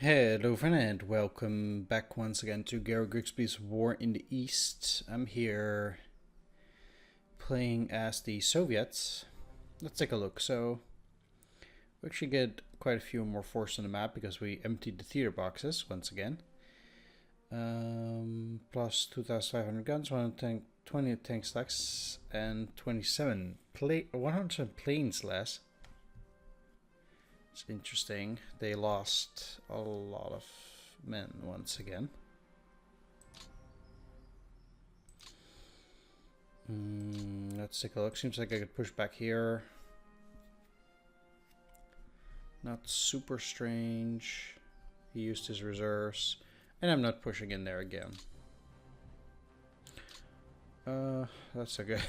Hello friend and welcome back once again to Grigsby's War in the East. I'm here playing as the Soviets. Let's take a look. So we actually get quite a few more forces on the map because we emptied the theater boxes once again. Plus 2,500 guns, 20 tank stacks, and 100 planes less. It's interesting. They lost a lot of men once again. Let's take a look. Seems like I could push back here. Not super strange. He used his reserves. And I'm not pushing in there again. That's okay.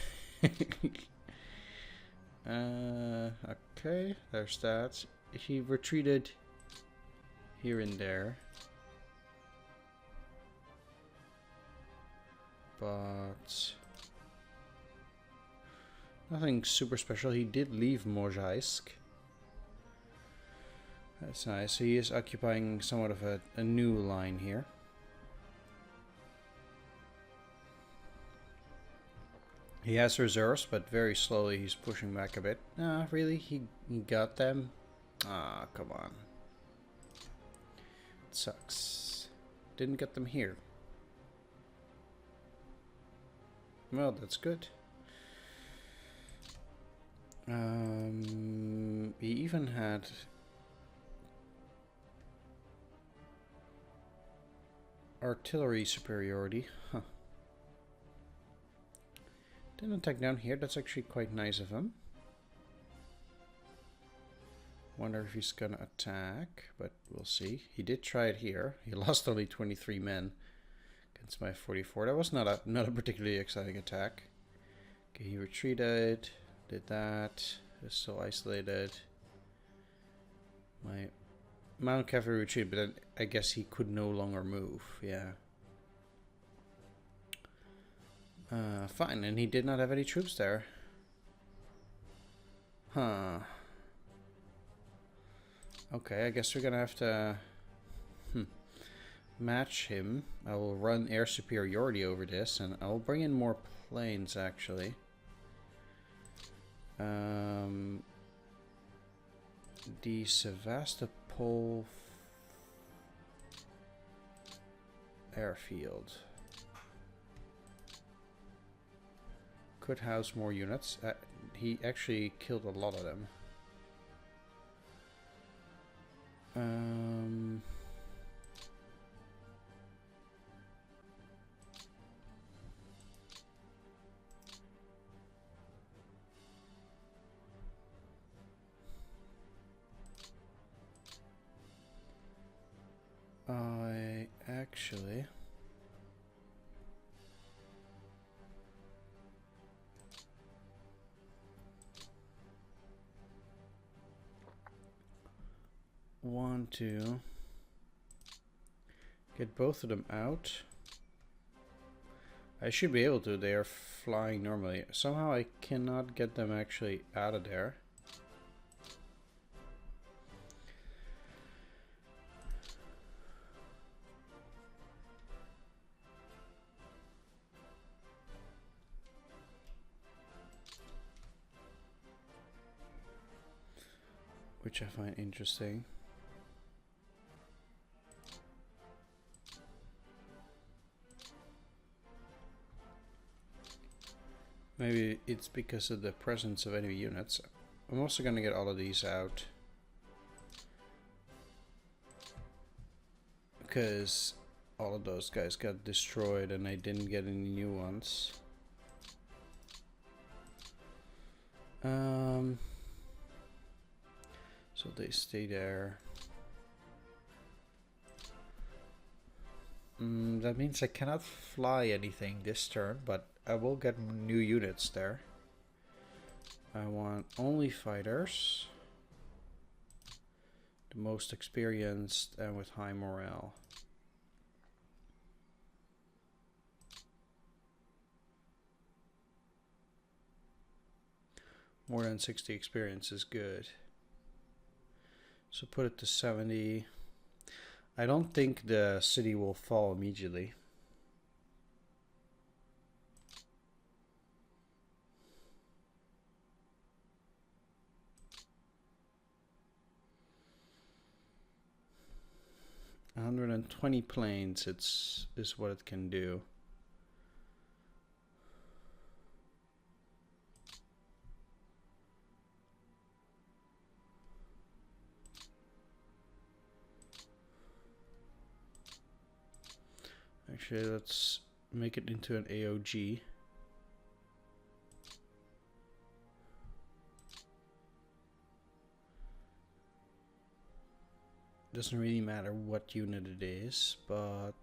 Okay, there's that. He retreated here and there. But nothing super special. He did leave Mozhaisk. That's nice. So he is occupying somewhat of a new line here. He has reserves, but very slowly he's pushing back a bit. Ah, really? He got them? Ah, come on. It sucks. Didn't get them here. Well, that's good. He even had artillery superiority. Huh. Didn't attack down here. That's actually quite nice of him. Wonder if he's gonna attack, but we'll see. He did try it here. He lost only 23 men against my 44. That was not a particularly exciting attack. Okay, he retreated, did that. Is still isolated. My Mount Cavalry retreated, but then I guess he could no longer move. Yeah. Fine, and he did not have any troops there. Huh. Okay, I guess we're gonna have to match him. I will run air superiority over this, and I'll bring in more planes, actually. The Sevastopol airfield could house more units. He actually killed a lot of them. I actually want to get both of them out. I should be able to. They are flying normally. Somehow I cannot get them actually out of there. Which I find interesting. Maybe it's because of the presence of enemy units. I'm also going to get all of these out. Because all of those guys got destroyed and I didn't get any new ones. So they stay there. That means I cannot fly anything this turn, but I will get new units there. I want only fighters. The most experienced and with high morale. More than 60 experience is good. So put it to 70. I don't think the city will fall immediately. $120 planes is what it can do. Actually, let's make it into an AOG. Doesn't really matter what unit it is, but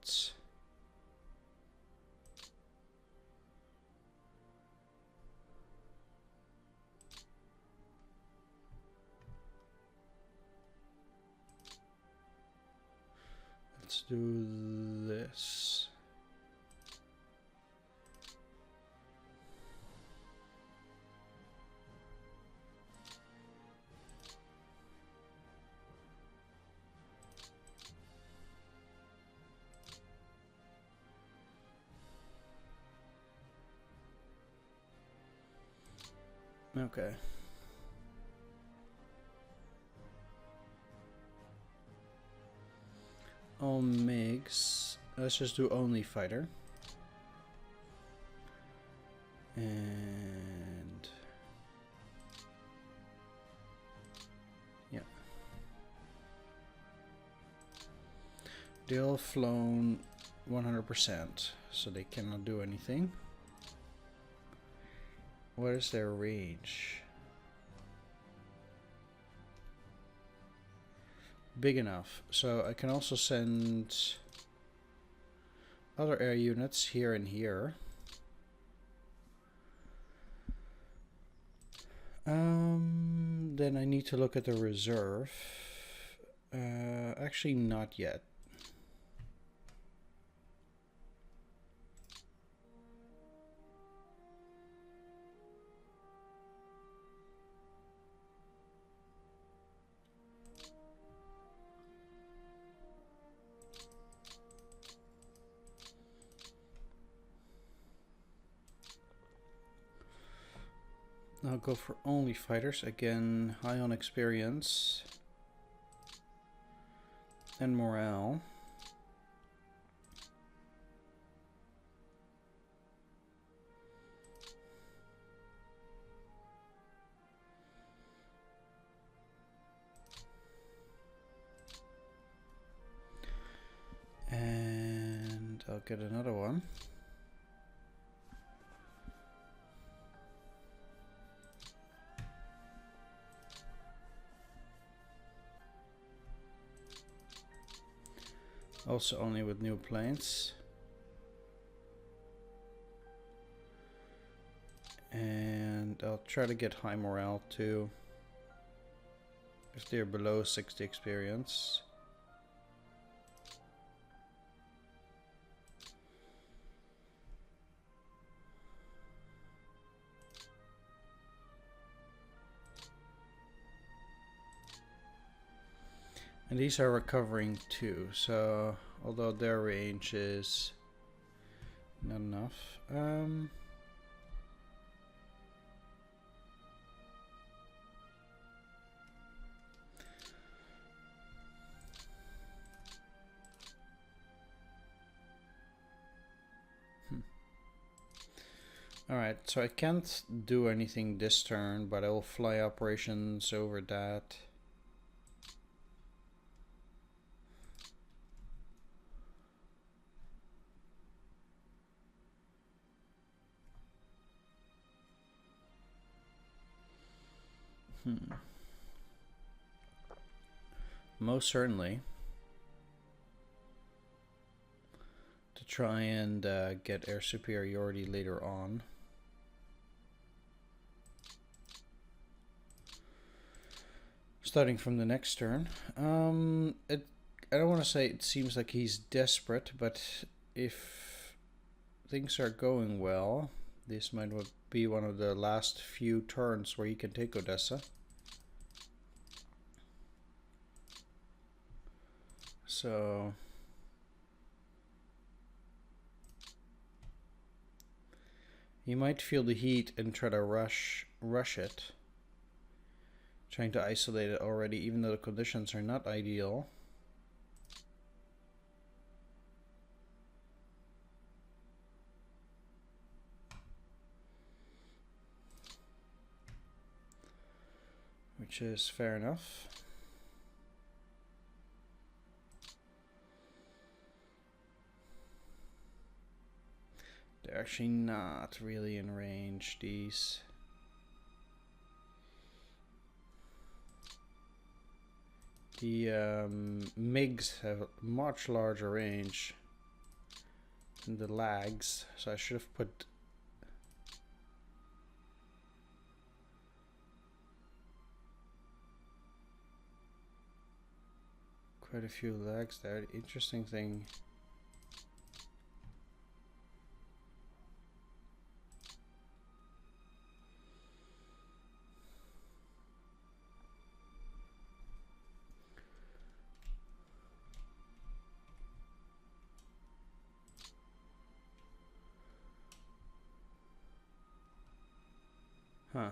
let's do this. Okay. All MiGs. Let's just do only fighter. And yeah. They all flown 100%, so they cannot do anything. What is their range? Big enough. So I can also send other air units here and here. Then I need to look at the reserve. Actually not yet. I'll go for only fighters. Again, high on experience and morale. And I'll get another one. Also only with new planes. And I'll try to get high morale too. If they're below 60 experience. And these are recovering too, so although their range is not enough. Alright, so I can't do anything this turn, but I will fly operations over that. Most certainly. To try and get air superiority later on. Starting from the next turn. I don't want to say it seems like he's desperate, but if things are going well, this might be one of the last few turns where he can take Odessa. So you might feel the heat and try to rush it, trying to isolate it already, even though the conditions are not ideal. Which is fair enough. They're actually not really in range, these. The MiGs have a much larger range than the lags, so I should have put quite a few lags there. The interesting thing, huh?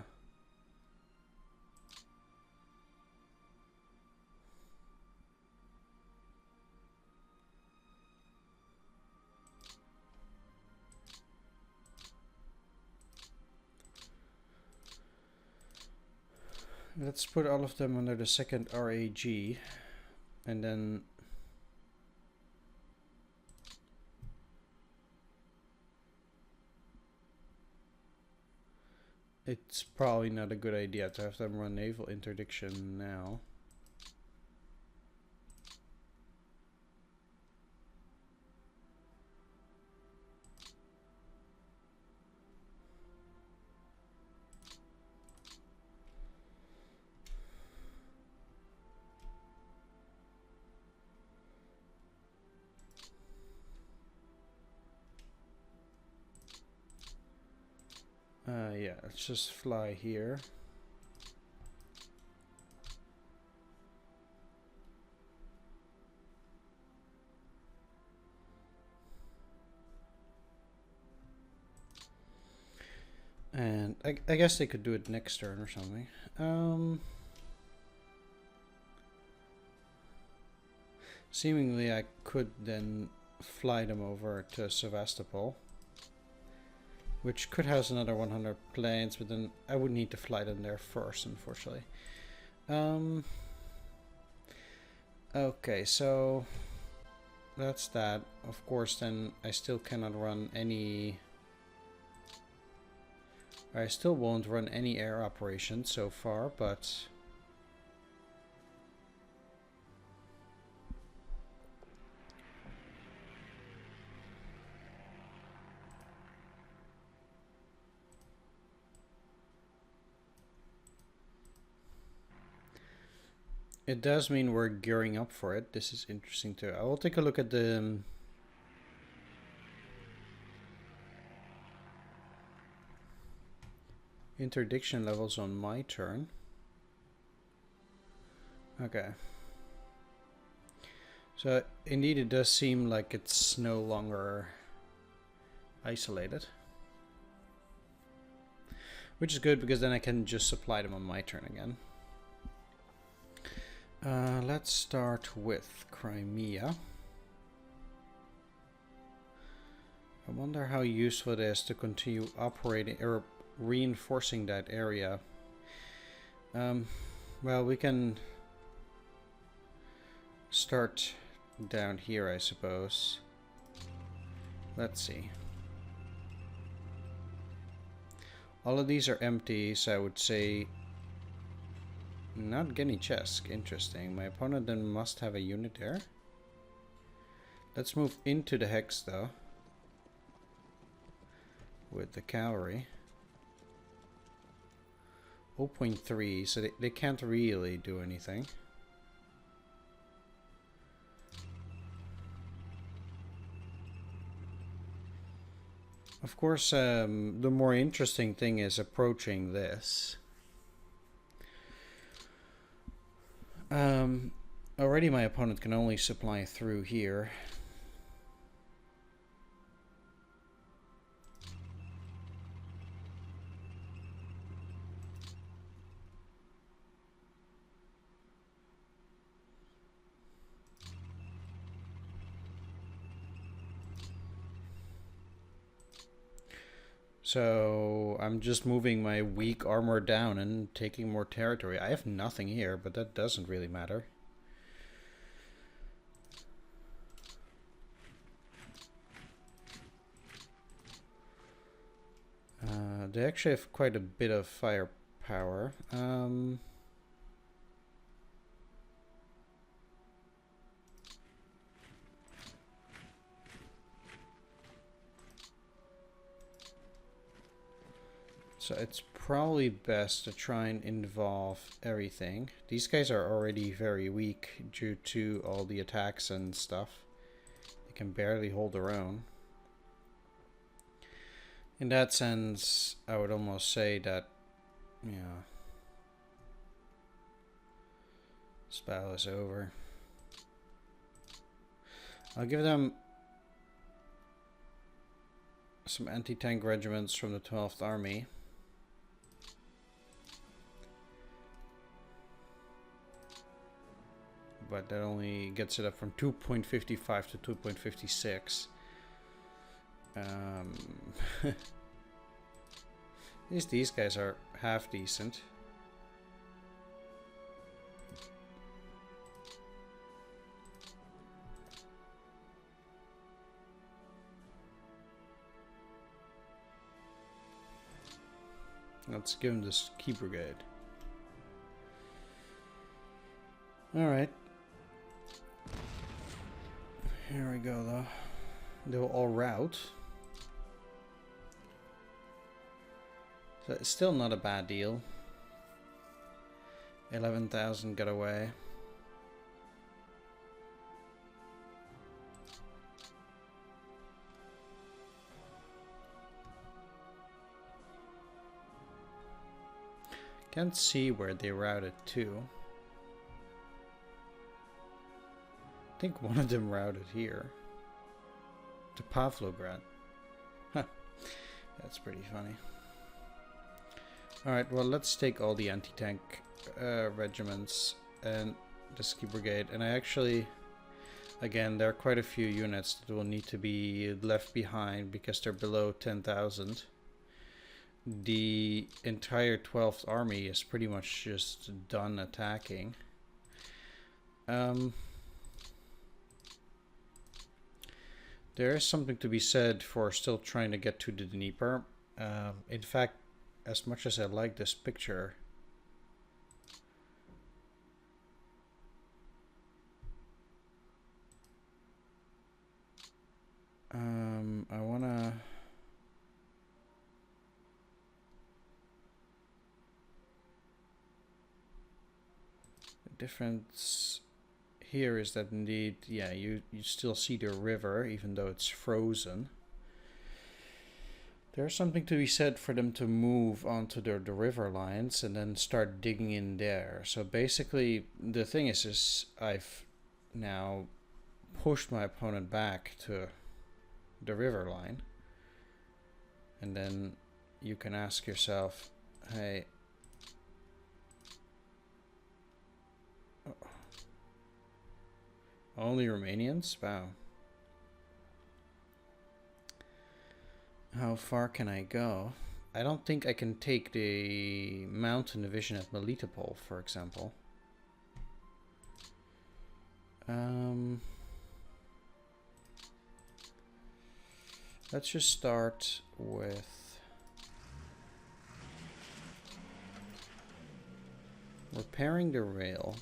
Let's put all of them under the second RAG, and then it's probably not a good idea to have them run naval interdiction now. Yeah, let's just fly here. And I guess they could do it next turn or something. Seemingly I could then fly them over to Sevastopol, which could house another 100 planes, but then I would need to fly them there first, unfortunately. Okay, so that's that. Of course, then I still cannot run any... I still won't run any air operations so far, but... it does mean we're gearing up for it. This is interesting too. I will take a look at the... interdiction levels on my turn. Okay. So indeed it does seem like it's no longer isolated. Which is good because then I can just supply them on my turn again. Let's start with Crimea. I wonder how useful it is to continue operating or reinforcing that area. Well, we can start down here, I suppose. Let's see. All of these are empty, so I would say not Genichesk. Interesting. My opponent then must have a unit there. Let's move into the hex though with the cavalry. 0.3, so they can't really do anything. Of course, the more interesting thing is approaching this. Already my opponent can only supply through here. So I'm just moving my weak armor down and taking more territory. I have nothing here, but that doesn't really matter. They actually have quite a bit of firepower. So it's probably best to try and involve everything. These guys are already very weak due to all the attacks and stuff. They can barely hold their own. In that sense, I would almost say that, yeah, this battle is over. I'll give them some anti-tank regiments from the 12th Army. But that only gets it up from 2.55 to 2.56. At least these guys are half decent. Let's give him this key brigade. Alright. Here we go though. They'll all rout. So it's still not a bad deal. 11,000 got away. Can't see where they routed to. I think one of them routed here. To Pavlograd. Huh. That's pretty funny. Alright, well, let's take all the anti-tank regiments and the ski brigade. And I actually, again, there are quite a few units that will need to be left behind because they're below 10,000. The entire 12th Army is pretty much just done attacking. There is something to be said for still trying to get to the Dnieper. In fact, as much as I like this picture, I wanna the difference here is that indeed, yeah, you still see the river even though it's frozen. There's something to be said for them to move onto the river lines and then start digging in there. So basically, the thing is I've now pushed my opponent back to the river line. And then you can ask yourself, hey, only Romanians? Wow. How far can I go? I don't think I can take the mountain division at Melitopol, for example. Let's just start with repairing the rail.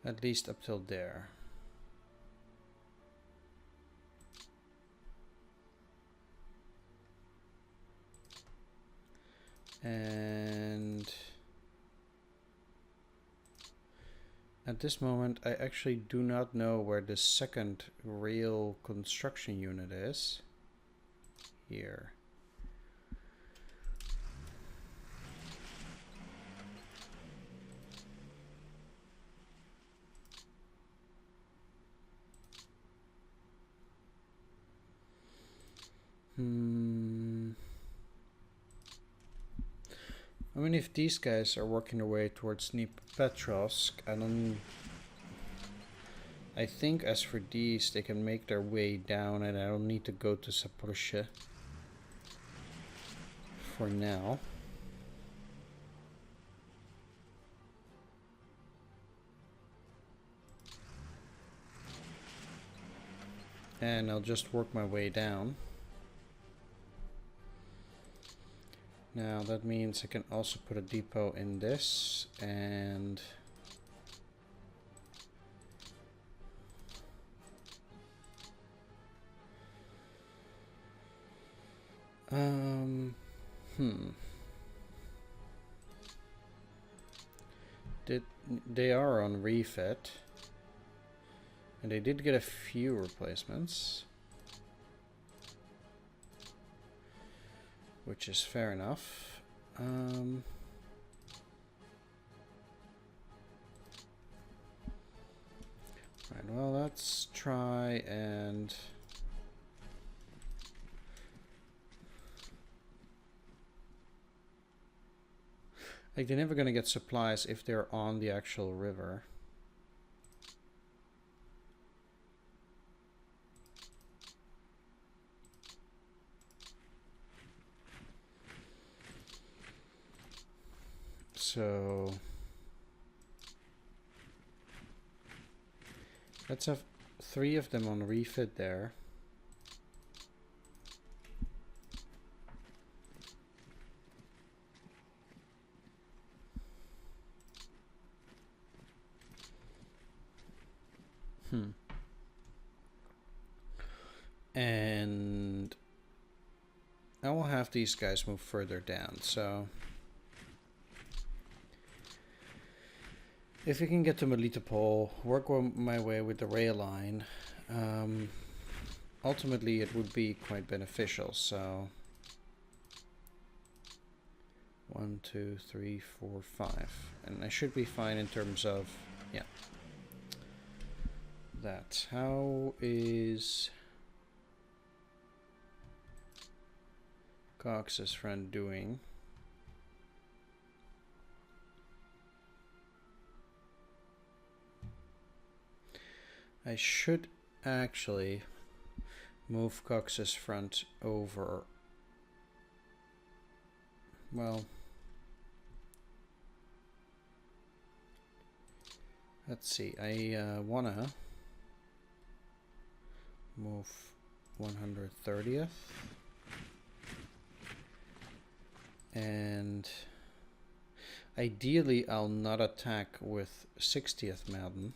At least up till there. And at this moment, I actually do not know where the second rail construction unit is. Here. I mean, if these guys are working their way towards Dnipropetrovsk, I think as for these, they can make their way down, and I don't need to go to Zaporozhye for now. And I'll just work my way down. Now that means I can also put a depot in this, and they are on refit, and they did get a few replacements, which is fair enough. Right, well, let's try and like, they're never gonna get supplies if they're on the actual river. So let's have 3 of them on refit there. And I will have these guys move further down, so if we can get to Melitopol, work my way with the rail line, ultimately it would be quite beneficial. So 1, 2, 3, 4, 5, and I should be fine in terms of, yeah, that. How is Cox's friend doing? I should actually move Cox's front over. Well, let's see. I wanna move 130th, and ideally I'll not attack with 60th Mountain.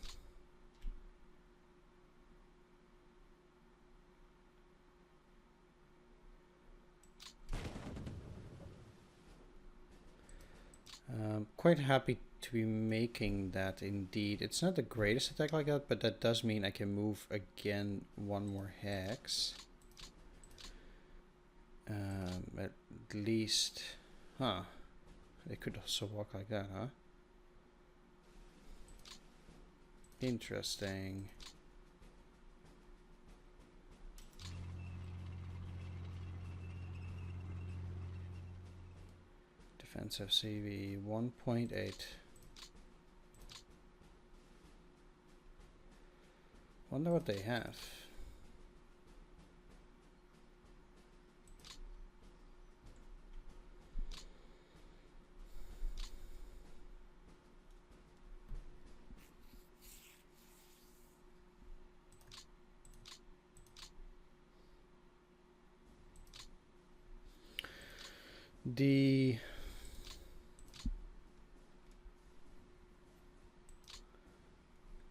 Quite happy to be making that indeed. It's not the greatest attack like that, but that does mean I can move again 1 more hex. At least, huh? They could also walk like that, huh? Interesting. Defensive CV 1.8. Wonder what they have. The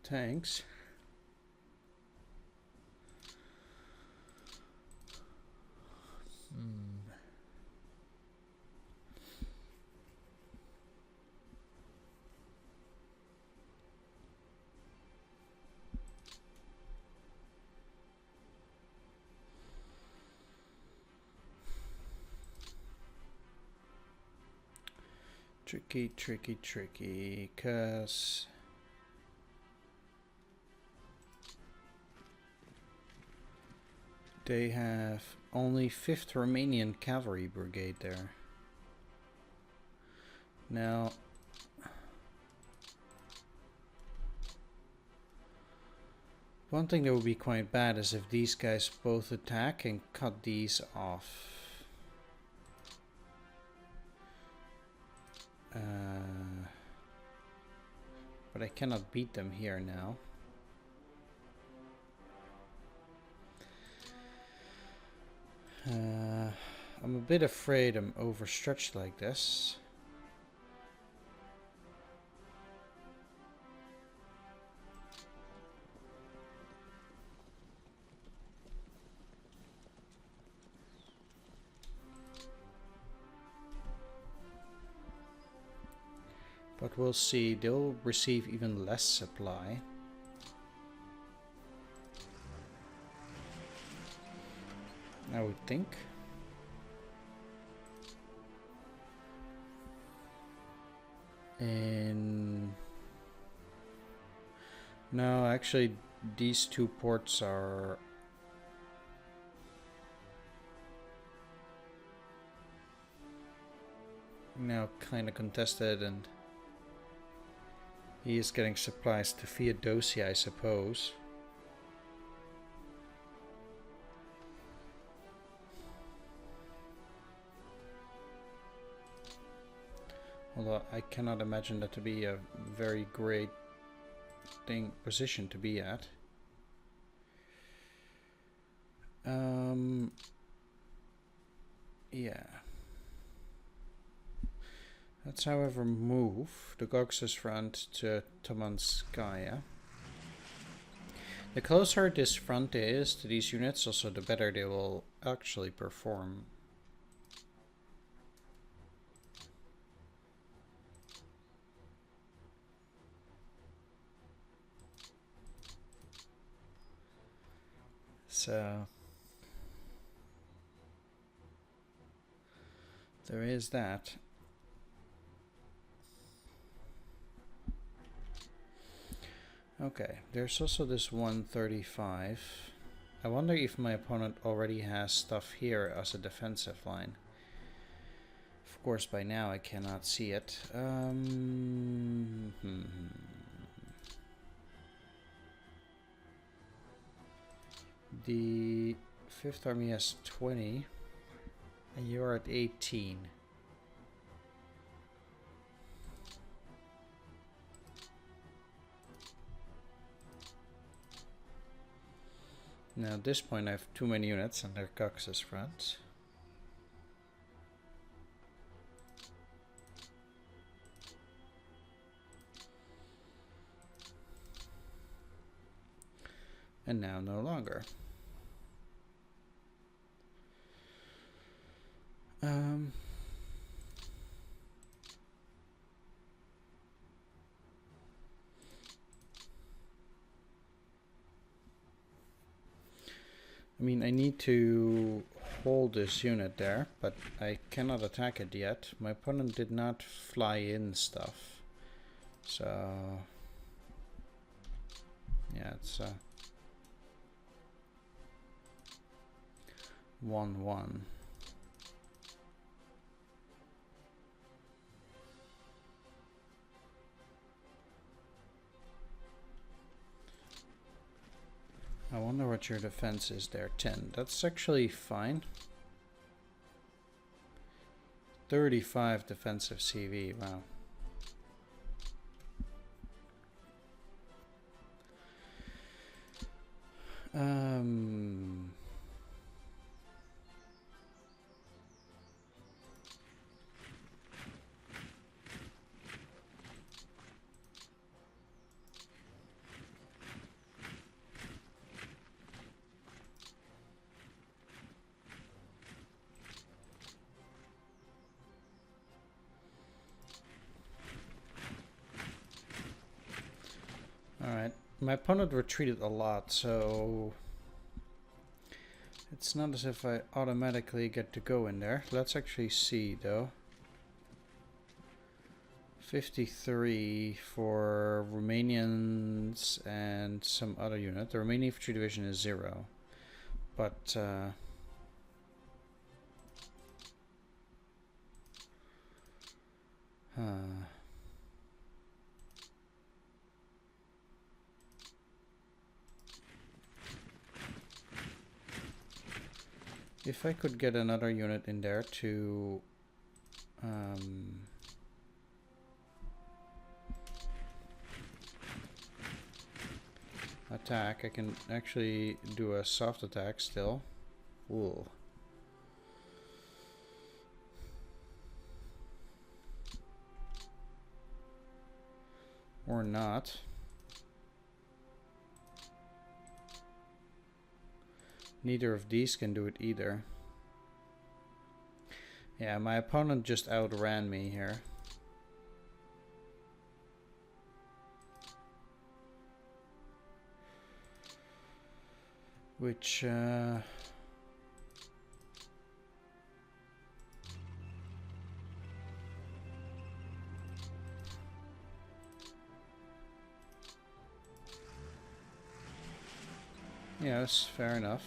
tanks. Tricky, cause They have only 5th Romanian Cavalry Brigade there. Now, one thing that would be quite bad is if these guys both attack and cut these off. But I cannot beat them here now. I'm a bit afraid I'm overstretched like this. But we'll see. They'll receive even less supply. I would think. And no, actually these two ports are now kind of contested, and he is getting supplies to Theodosia, I suppose. Although I cannot imagine that to be a very great position to be at. Yeah. Let's however move the Caucasus front to Tamanskaya. The closer this front is to these units, also the better they will actually perform. So there is that. Okay, there's also this 135. I wonder if my opponent already has stuff here as a defensive line. Of course, by now I cannot see it. The 5th Army has 20, and you are at 18. Now at this point I have too many units on their Caucasus front. And now no longer. I mean, I need to hold this unit there, but I cannot attack it yet. My opponent did not fly in stuff. So yeah, it's 1-1. I wonder what your defense is there. 10. That's actually fine. 35 defensive CV. Wow. Alright, my opponent retreated a lot, so it's not as if I automatically get to go in there. Let's actually see though. 53 for Romanians and some other unit. The Romanian infantry division is 0. But if I could get another unit in there to attack, I can actually do a soft attack still. Ooh. Or not. Neither of these can do it either. Yeah, my opponent just outran me here. Which yes, fair enough.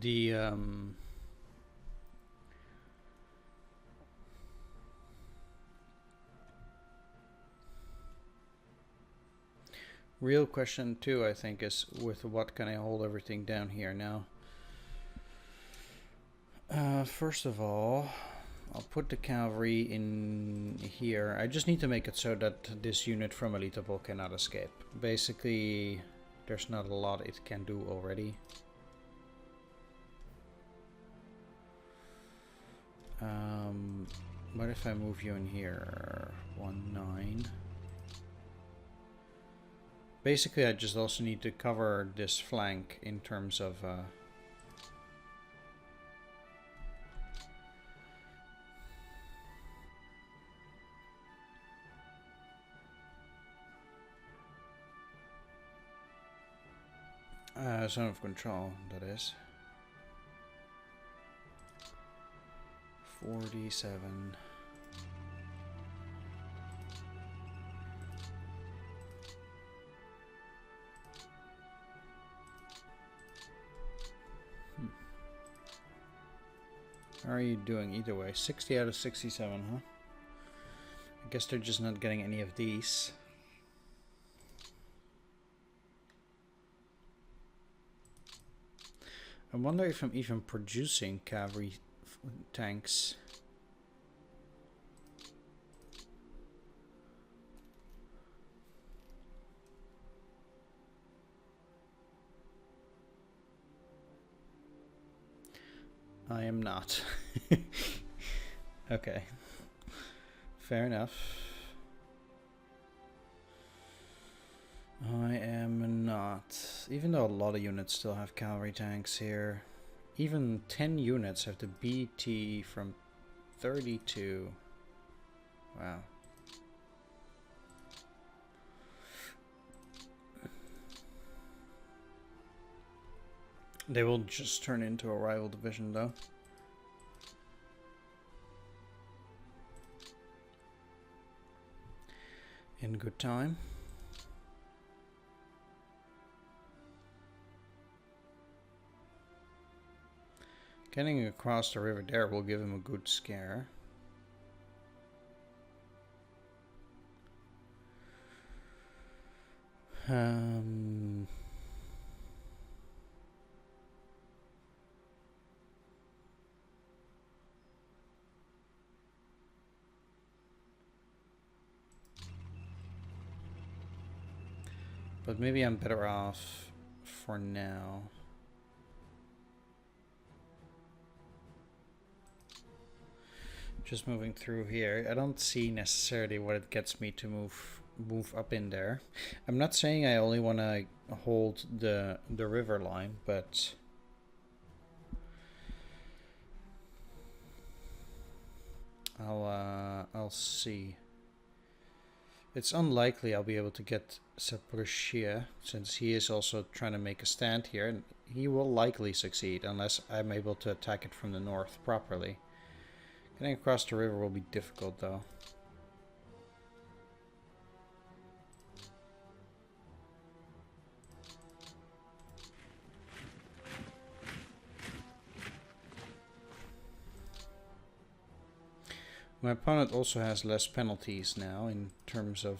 The real question too, I think, is with what can I hold everything down here now? First of all, I'll put the cavalry in here. I just need to make it so that this unit from Elitable cannot escape. Basically, there's not a lot it can do already. What if I move you in here? 1-9. Basically, I just also need to cover this flank in terms of zone of control, that is. 47. How are you doing either way? 60 out of 67, huh? I guess they're just not getting any of these. I wonder if I'm even producing cavalry tanks. I am not. Okay. Fair enough. I am not. Even though a lot of units still have cavalry tanks here. Even 10 units have the BT from 32. Wow. They will just turn into a rival division though. In good time. Getting across the river there will give him a good scare. But maybe I'm better off for now. Just moving through here. I don't see necessarily what it gets me to move move up in there. I'm not saying I only want to hold the river line, but I'll see. It's unlikely I'll be able to get Zaporozhye, since he is also trying to make a stand here, and he will likely succeed unless I'm able to attack it from the north properly. Getting across the river will be difficult though. My opponent also has less penalties now in terms of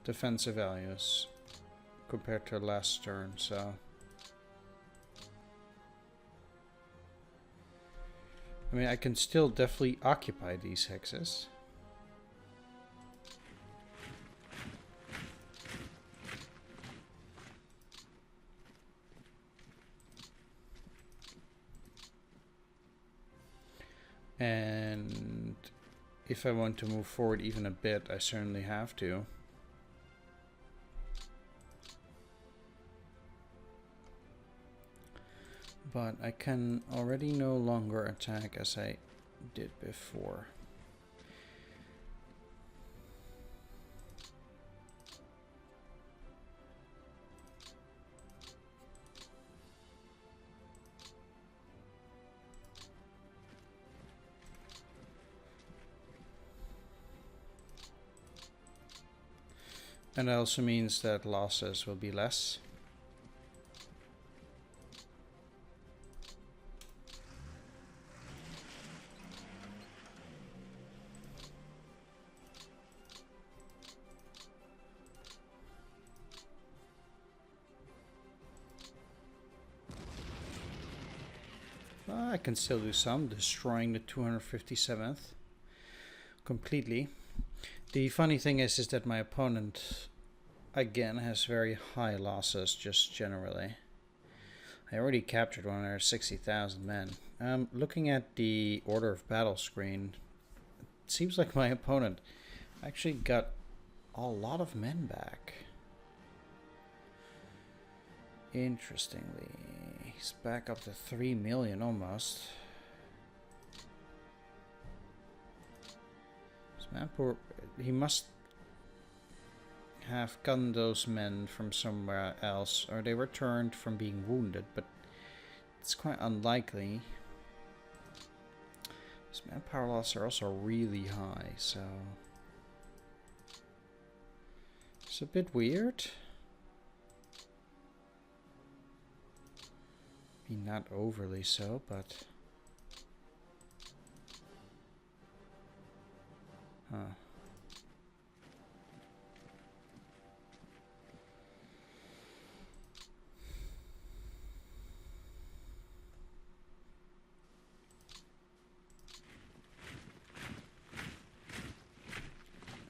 defensive values compared to last turn, so I mean I can still definitely occupy these hexes. And if I want to move forward even a bit, I certainly have to. But I can already no longer attack as I did before. And that also means that losses will be less. I can still do some, destroying the 257th completely. The funny thing is that my opponent, again, has very high losses just generally. I already captured 160,000 men. Looking at the order of battle screen, it seems like my opponent actually got a lot of men back. Interestingly, he's back up to 3 million almost. He must have gotten those men from somewhere else, or they returned from being wounded, but it's quite unlikely. His manpower loss are also really high, so it's a bit weird. Not overly so, but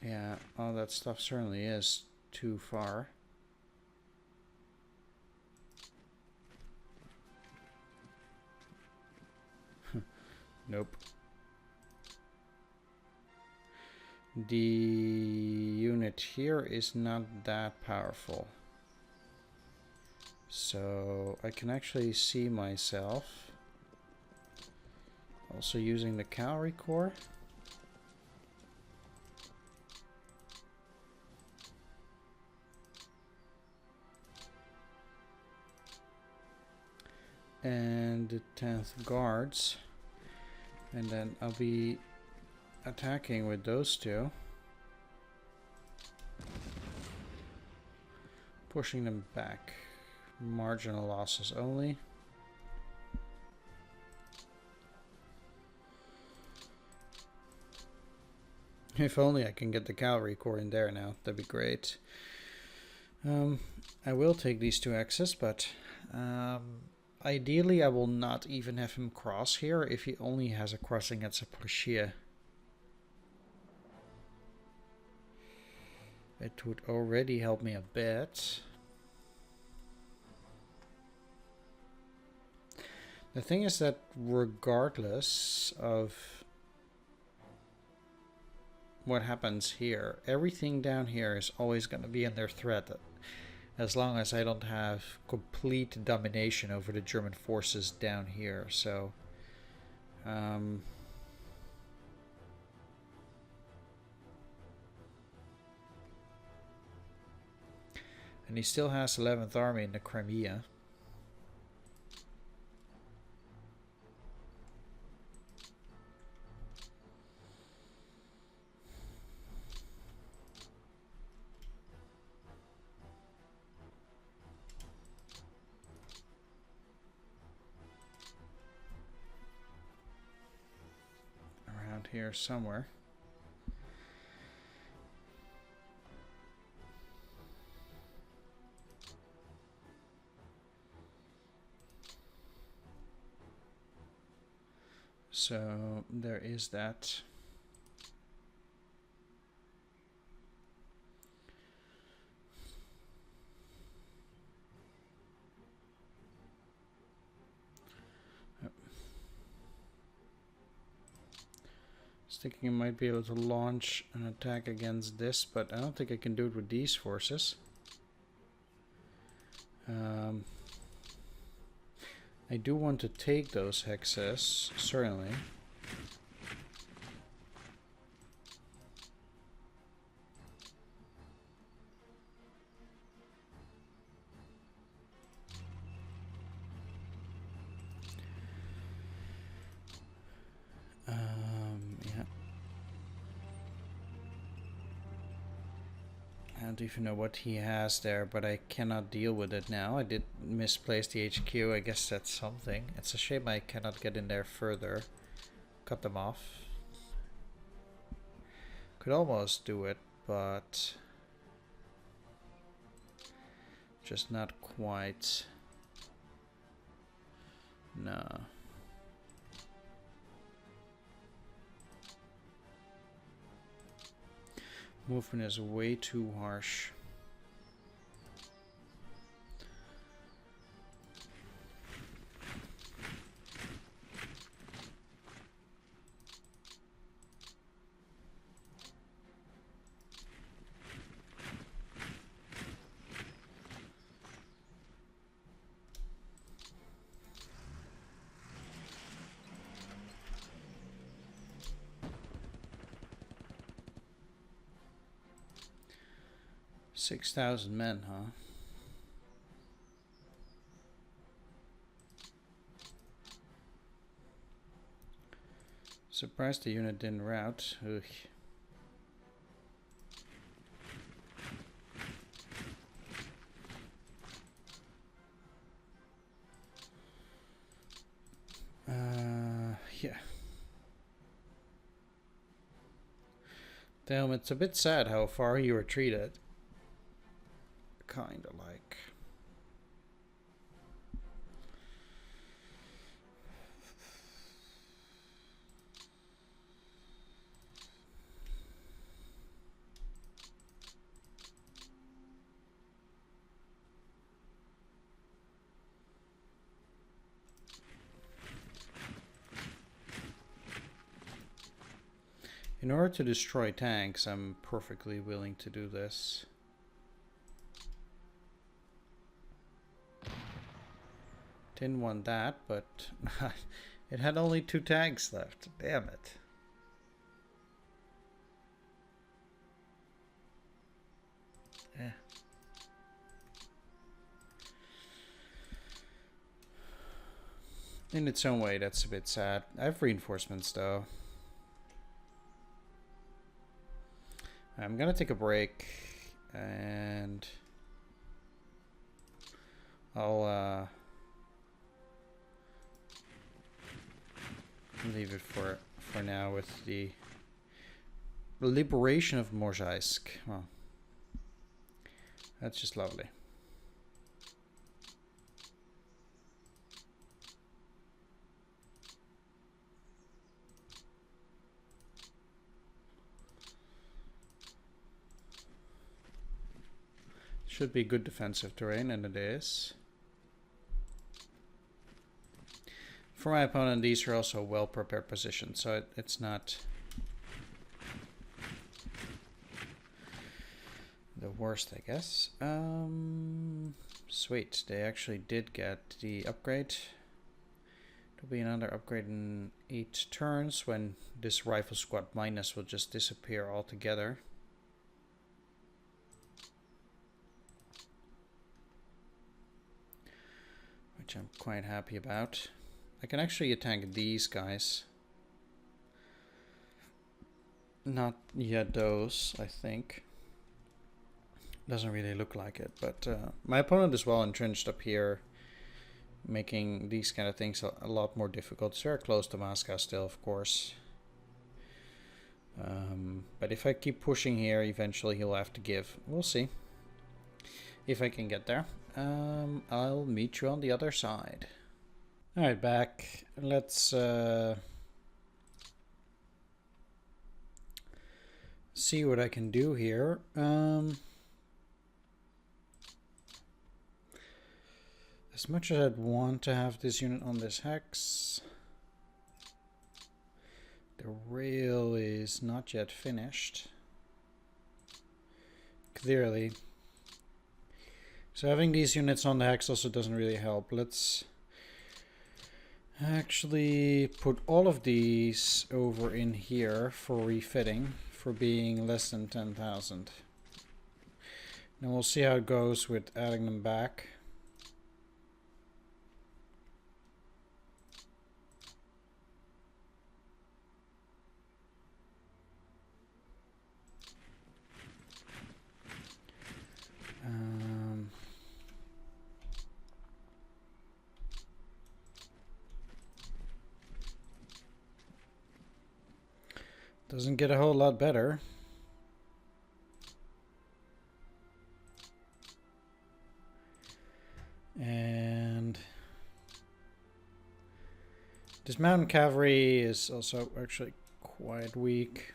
yeah, all that stuff certainly is too far. Nope. The unit here is not that powerful. So I can actually see myself also using the cavalry corps. And the 10th guards. And then I'll be attacking with those two. Pushing them back. Marginal losses only. If only I can get the cavalry corps in there now. That'd be great. I will take these two axes, but ideally I will not even have him cross here if he only has a crossing at Zaporozhye. It would already help me a bit. The thing is that regardless of what happens here, everything down here is always going to be under threat, as long as I don't have complete domination over the German forces down here. So and he still has 11th Army in the Crimea. Around here somewhere. So there is that. I was thinking I might be able to launch an attack against this, but I don't think I can do it with these forces. I do want to take those hexes, certainly. Yeah. I don't even know what he has there, but I cannot deal with it now. I did misplace the HQ. I guess that's something. It's a shame I cannot get in there further. Cut them off. Could almost do it, but just not quite. No. Movement is way too harsh. $6,000 men, huh? Surprised the unit didn't rout. Ugh. Yeah. Damn, it's a bit sad how far you retreated. Kinda like. In order to destroy tanks, I'm perfectly willing to do this. Didn't want that, but it had only 2 tanks left. Damn it. Yeah. In its own way, that's a bit sad. I have reinforcements, though. I'm gonna take a break, and I'll leave it for now with the liberation of Morzhaisk. Well, that's just lovely. Should be good defensive terrain, and it is. For my opponent, these are also well prepared positions, so it's not the worst, I guess. Sweet, they actually did get the upgrade. There'll be another upgrade in 8 turns when this rifle squad minus will just disappear altogether. Which I'm quite happy about. I can actually attack these guys. Not yet those, I think. Doesn't really look like it, but my opponent is well entrenched up here, making these kind of things a lot more difficult. It's very close to Moscow still, of course. But if I keep pushing here, eventually he'll have to give. We'll see if I can get there. I'll meet you on the other side. Alright, back. Let's see what I can do here. As much as I'd want to have this unit on this hex, the rail is not yet finished. Clearly. So having these units on the hex also doesn't really help. Let's actually put all of these over in here for refitting, for being less than 10,000. Then we'll see how it goes with adding them back. Doesn't get a whole lot better. And this mountain cavalry is also actually quite weak.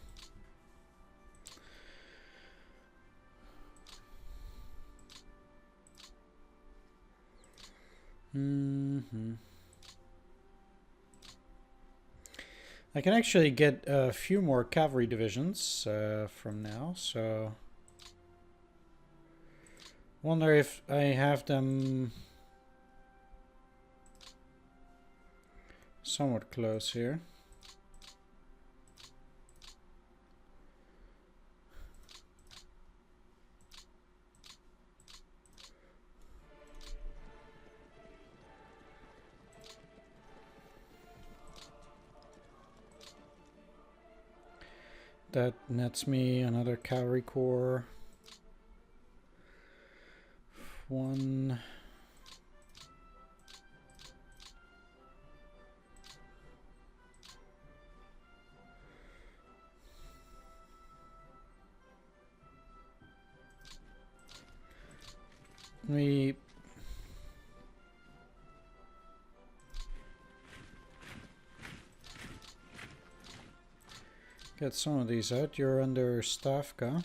I can actually get a few more cavalry divisions from now, so wonder if I have them somewhat close here. That nets me another cavalry corps. One. We get some of these out. You're under Stavka.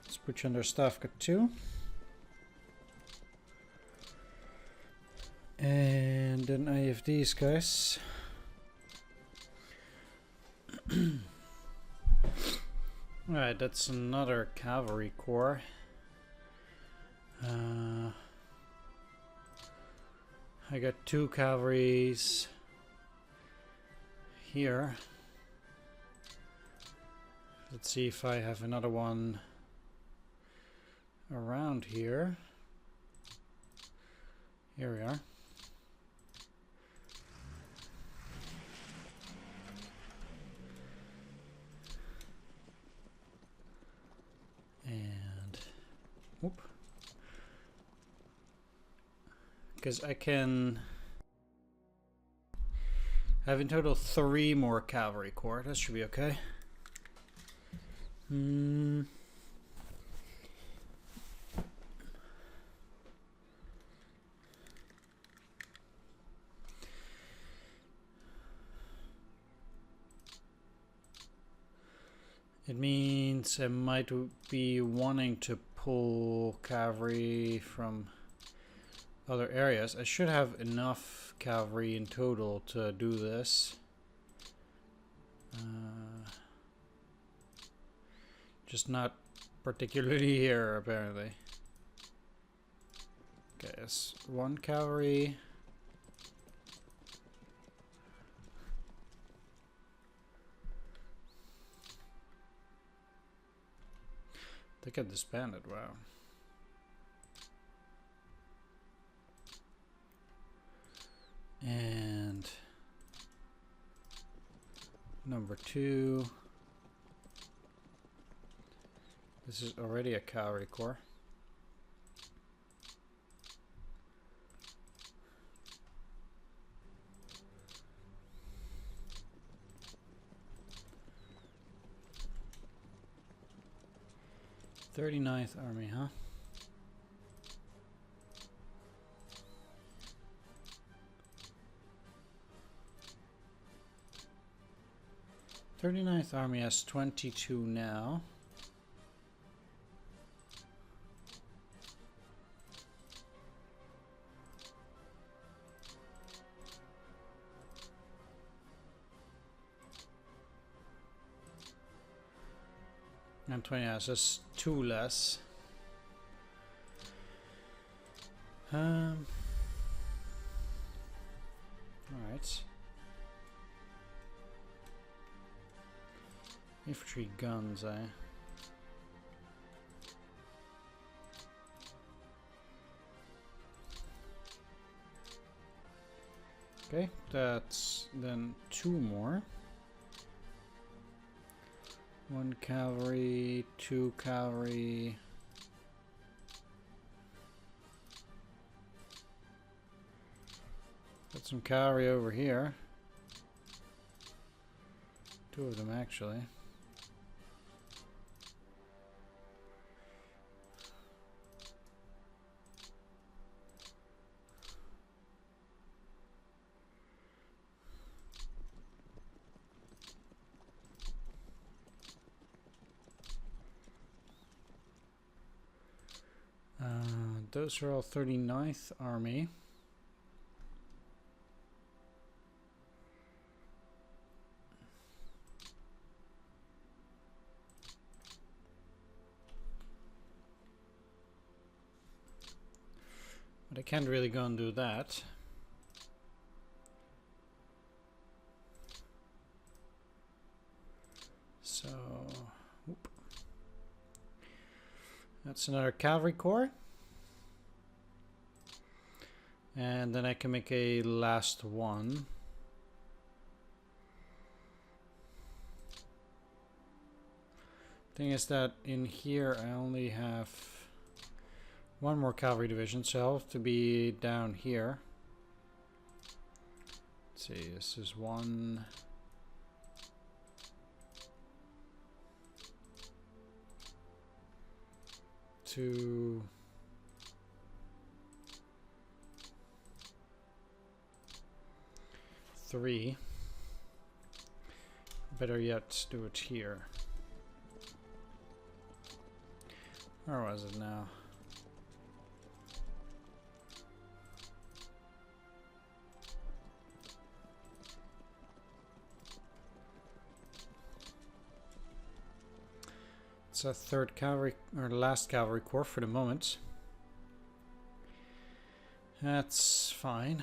Let's put you under Stavka too. And then I have these guys. Alright, that's another cavalry corps. I got 2 cavalries here. Let's see if I have another one around here. Here we are. And whoop. Because I can have in total 3 more cavalry corps. That should be okay. It means I might be wanting to pull cavalry from other areas. I should have enough cavalry in total to do this. Just not particularly here, apparently. Okay, it's 1 cavalry. They get disbanded, wow. And number 2. This is already a cavalry corps. "39th Army, huh?" "39th Army has 22 now. And 20, yeah, so that's 2 less. Alright. Infantry guns, eh? Okay, that's then 2 more. 1 cavalry, 2 cavalry. Got some cavalry over here. 2 of them actually. Those are all 39th Army. But I can't really go and do that. So, whoop. That's another cavalry corps. And then I can make a last one. Thing is that in here I only have 1 more cavalry division, so I'll have to be down here. Let's see, this is 1. 2. 3. Better yet, do it here. Where was it now? It's a 3rd cavalry, or last cavalry corps for the moment. That's fine.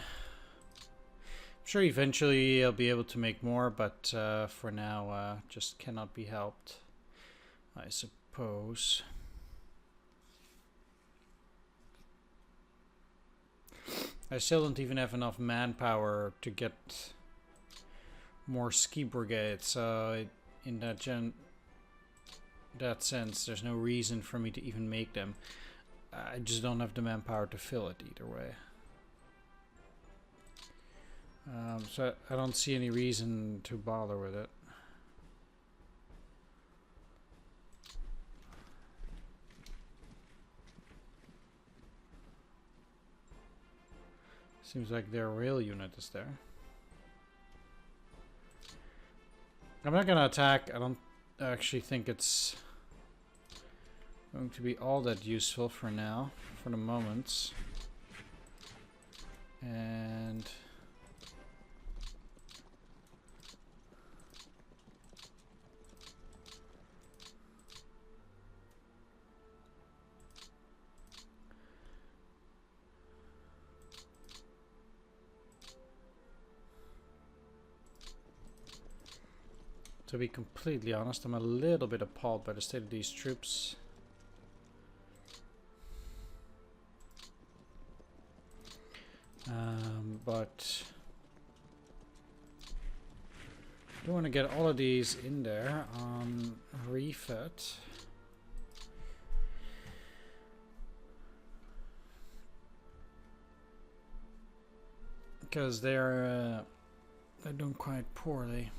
I'm sure eventually I'll be able to make more, but for now, just cannot be helped, I suppose. I still don't even have enough manpower to get more ski brigades, so in that sense, there's no reason for me to even make them. I just don't have the manpower to fill it either way. So I don't see any reason to bother with it. Seems like their rail unit is there. I'm not gonna attack. I don't actually think it's going to be all that useful for now, for the moment. And to be completely honest, I'm a little bit appalled by the state of these troops. But I don't want to get all of these in there on refit. Because they're doing quite poorly.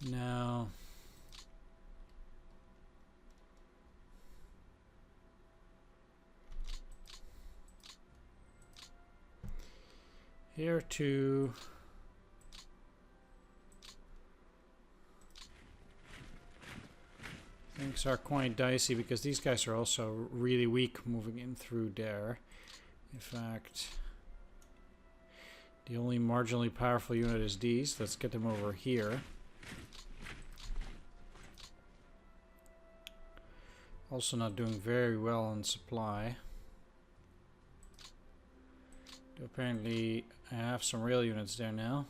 Now, here too. Things are quite dicey because these guys are also really weak moving in through there. In fact, the only marginally powerful unit is these. Let's get them over here. Also not doing very well on supply. Apparently I have some rail units there now.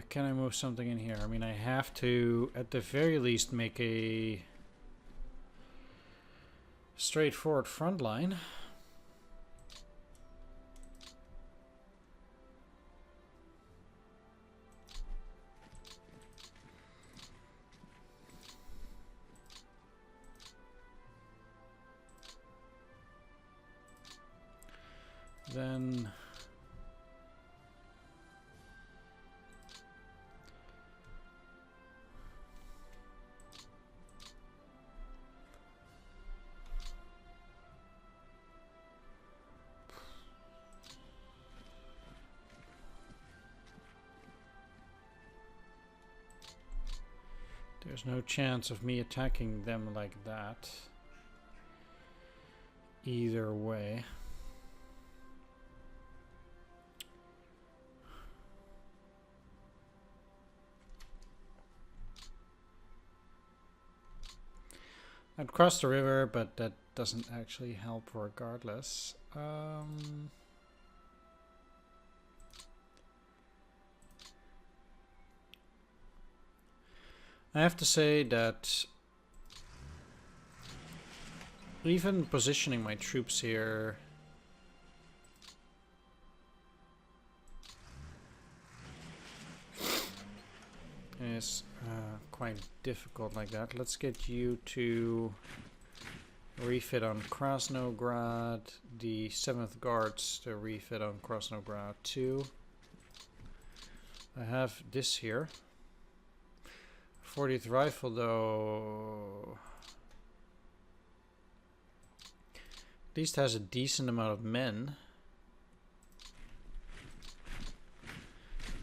Can I move something in here? I mean, I have to at the very least make a straightforward front line. Then there's no chance of me attacking them like that either way. I'd cross the river, but that doesn't actually help regardless. I have to say that even positioning my troops here is quite difficult like that. Let's get you to refit on Krasnograd, the 7th Guards to refit on Krasnograd too. I have this here. 40th Rifle though at least has a decent amount of men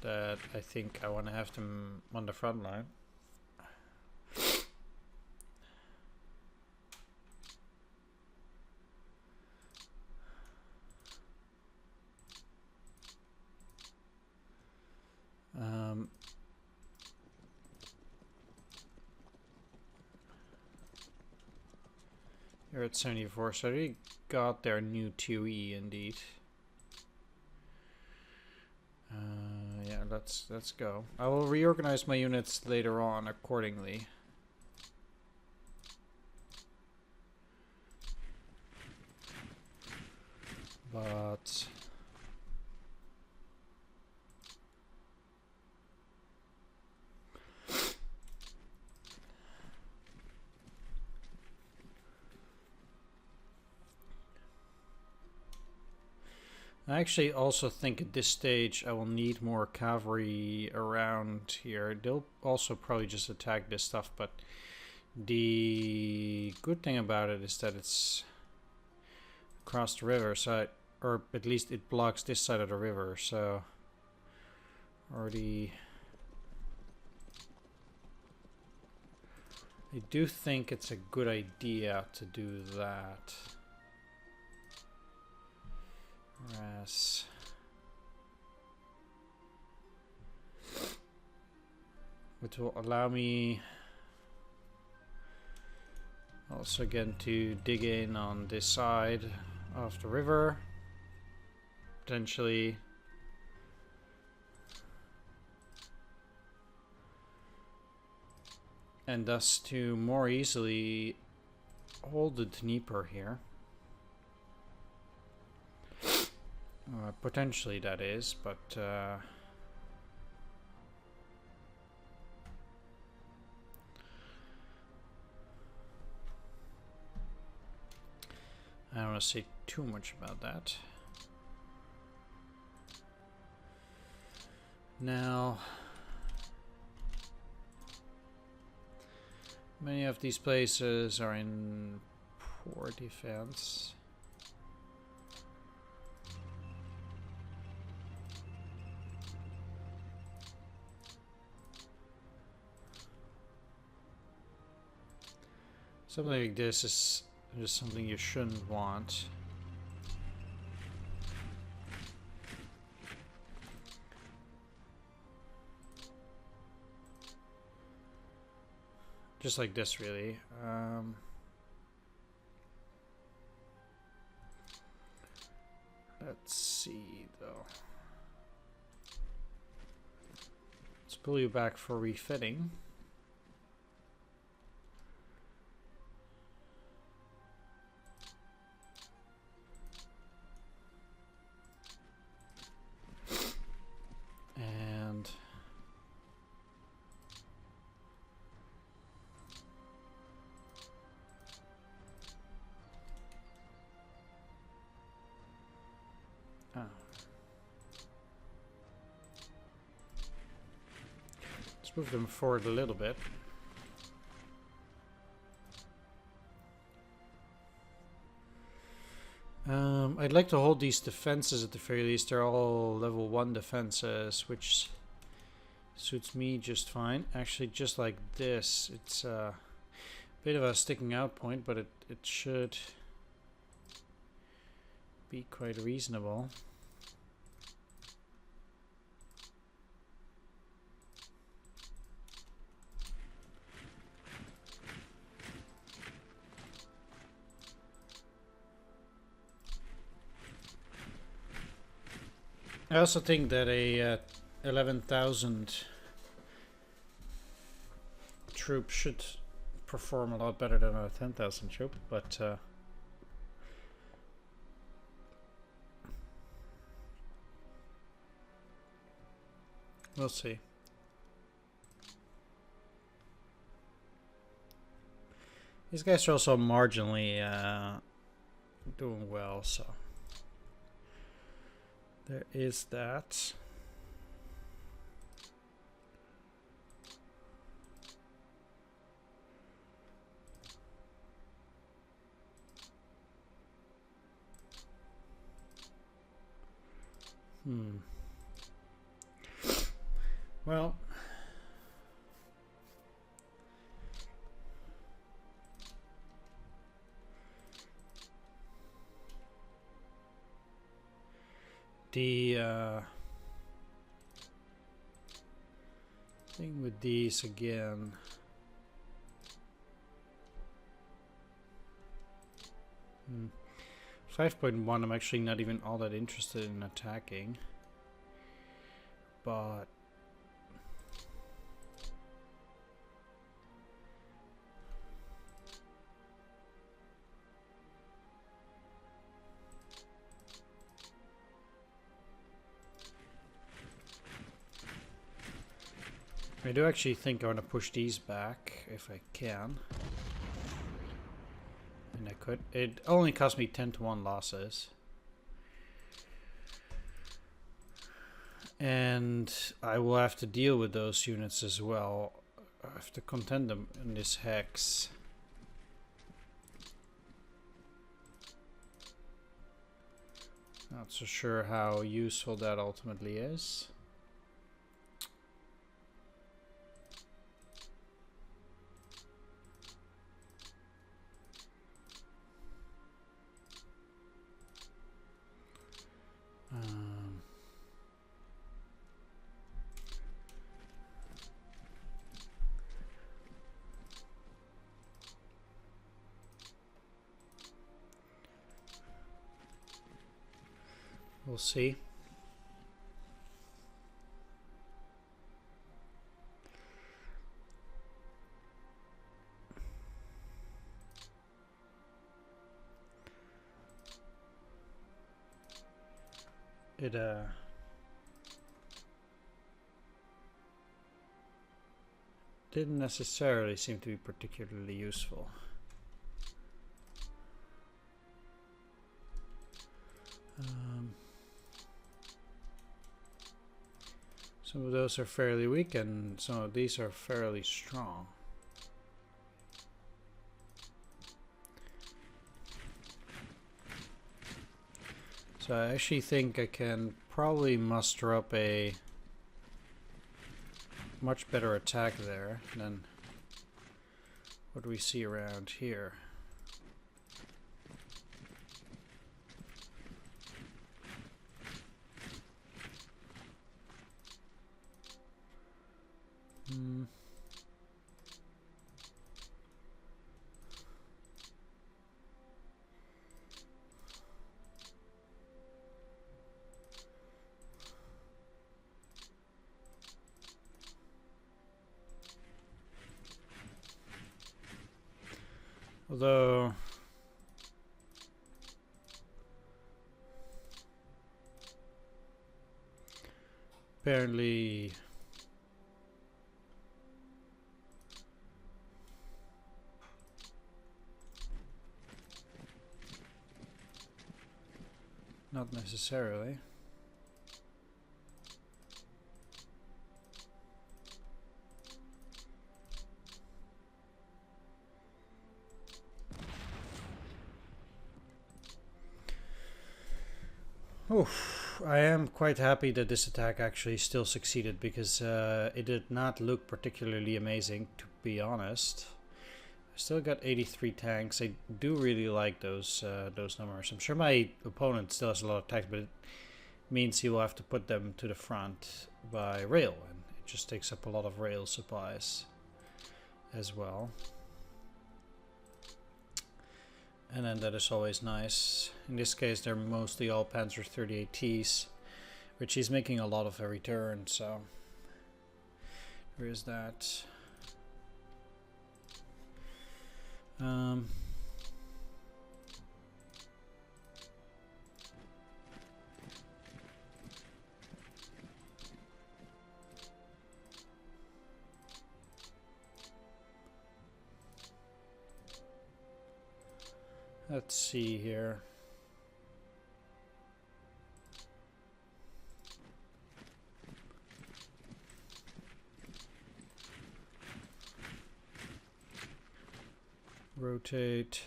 that I think I want to have them on the front line. You're at 74, so I already got their new 2E indeed. Yeah, let's go. I will reorganize my units later on accordingly. But I actually also think at this stage I will need more cavalry around here. They'll also probably just attack this stuff, but the good thing about it is that it's across the river, so or at least it blocks this side of the river, so already I do think it's a good idea to do that. Whereas which will allow me also again to dig in on this side of the river, potentially and thus to more easily hold the Dnieper here. Potentially that is, but I don't want to say too much about that. Now, many of these places are in poor defense. Something like this is just something you shouldn't want. Just like this, really. Let's see, though. Let's pull you back for refitting. Let's move them forward a little bit. I'd like to hold these defenses at the very least. They're all level 1 defenses, which suits me just fine. Actually, just like this, it's a bit of a sticking out point, but it should be quite reasonable. I also think that a 11,000 troop should perform a lot better than a 10,000 troop, but we'll see. These guys are also marginally doing well, so there is that. Well, the thing with these again, 5.1, I'm actually not even all that interested in attacking, but I do actually think I want to push these back if I can. And I could. It only cost me 10-1 losses. And I will have to deal with those units as well. I have to contend them in this hex. Not so sure how useful that ultimately is. We'll see. It didn't necessarily seem to be particularly useful. Some of those are fairly weak and some of these are fairly strong. So I actually think I can probably muster up a much better attack there than what we see around here. Although apparently not necessarily. Oof, I am quite happy that this attack actually still succeeded because it did not look particularly amazing, to be honest. I still got 83 tanks. I do really like those numbers. I'm sure my opponent still has a lot of tanks, but it means he will have to put them to the front by rail, and it just takes up a lot of rail supplies as well. And then that is always nice. In this case, they're mostly all Panzer 38Ts, which he's making a lot of every turn, so there is that. Let's see here. Rotate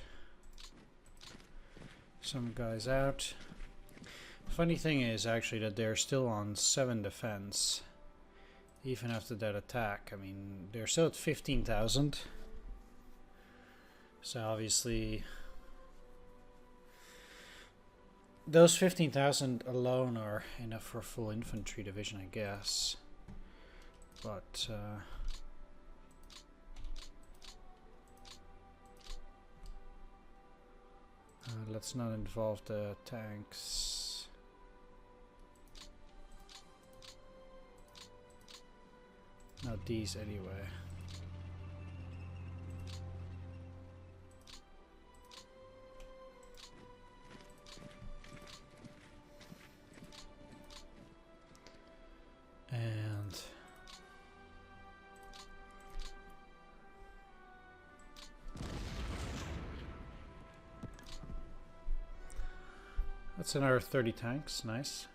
some guys out. Funny thing is actually that they're still on 7 defense even after that attack. I mean, they're still at 15,000. So obviously those 15,000 alone are enough for a full infantry division, I guess. But let's not involve the tanks. Not these anyway. And that's another 30 tanks, nice.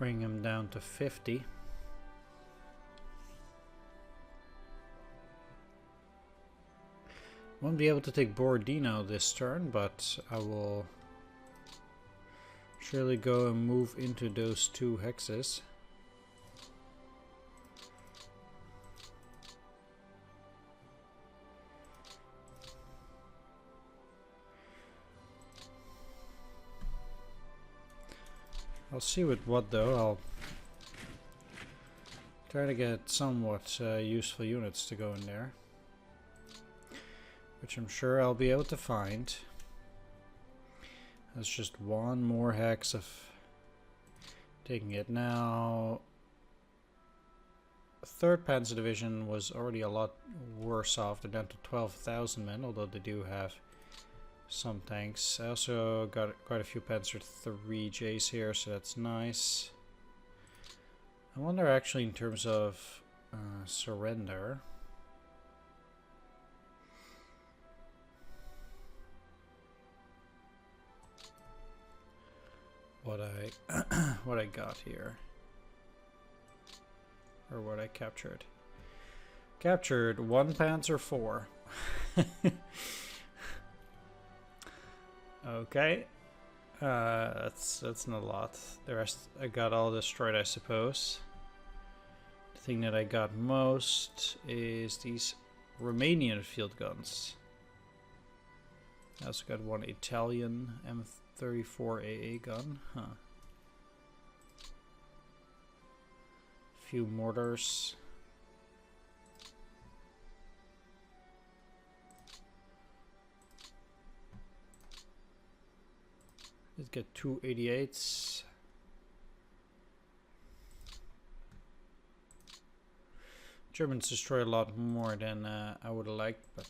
bring him down to 50. Won't be able to take Borodino this turn, but I will surely go and move into those 2 hexes. I'll see with what though. I'll try to get somewhat useful units to go in there, which I'm sure I'll be able to find. That's just one more hex of taking it. Now, 3rd Panzer Division was already a lot worse off. They're down to 12,000 men, although they do have some tanks. I also got quite a few Panzer 3Js here, so that's nice. I wonder actually in terms of surrender. What I got here, or what I captured. Captured 1 Panzer IV. Okay, that's not a lot. The rest I got all destroyed, I suppose. The thing that I got most is these Romanian field guns. I also got 1 Italian M34 AA gun. Huh. Few mortars. Let's get 2 88s. Germans destroy a lot more than I would have liked, but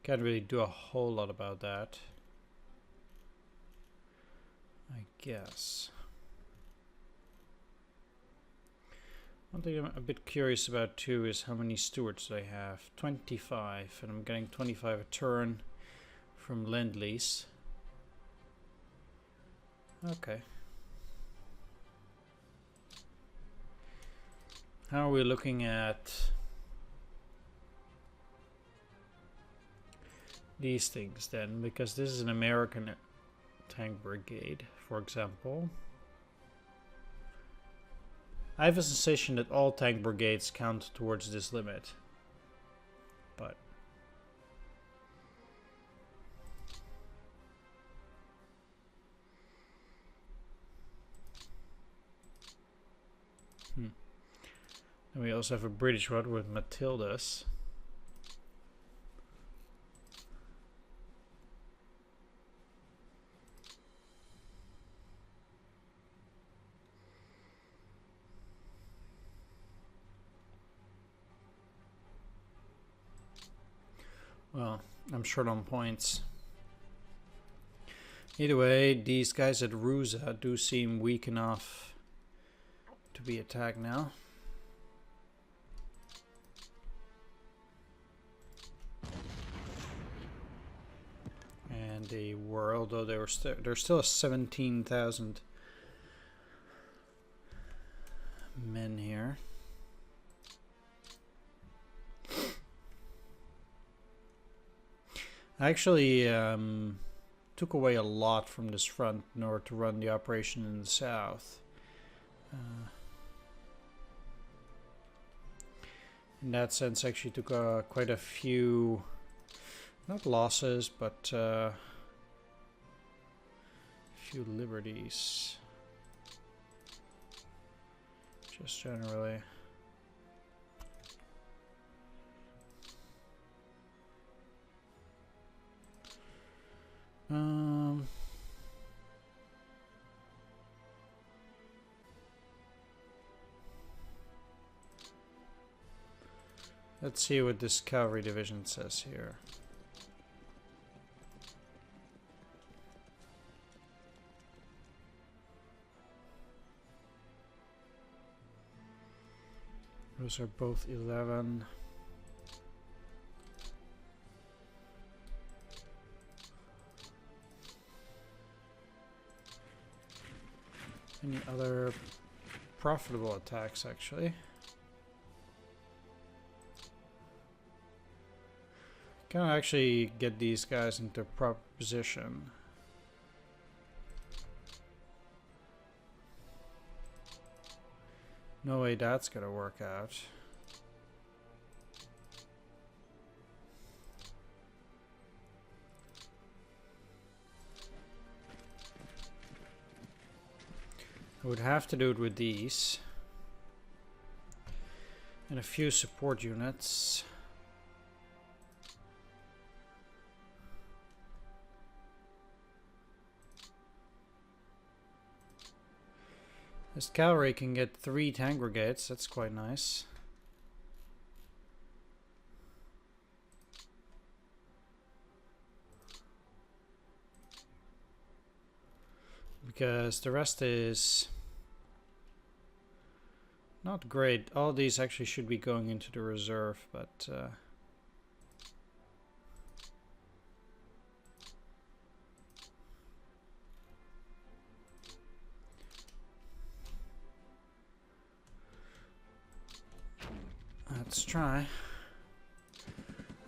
can't really do a whole lot about that, I guess. One thing I'm a bit curious about too is how many stewards I have. 25, and I'm getting 25 a turn from Lend-Lease. Okay. How are we looking at these things then? Because this is an American tank brigade, for example. I have a sensation that all tank brigades count towards this limit, but and we also have a British one with Matildas. Well, I'm short on points. Either way, these guys at Ruza do seem weak enough to be attacked now. And they were, although they were there's still a 17,000 men here. I actually took away a lot from this front in order to run the operation in the south. In that sense, actually took quite a few, not losses, but few liberties. Just generally. Let's see what this cavalry division says here. Those are both 11. Any other profitable attacks, actually? Can I actually get these guys into proper position? No way that's gonna work out. I would have to do it with these. And a few support units. This cavalry can get 3 tank brigades, that's quite nice. Because the rest is not great. All these actually should be going into the reserve, but let's try.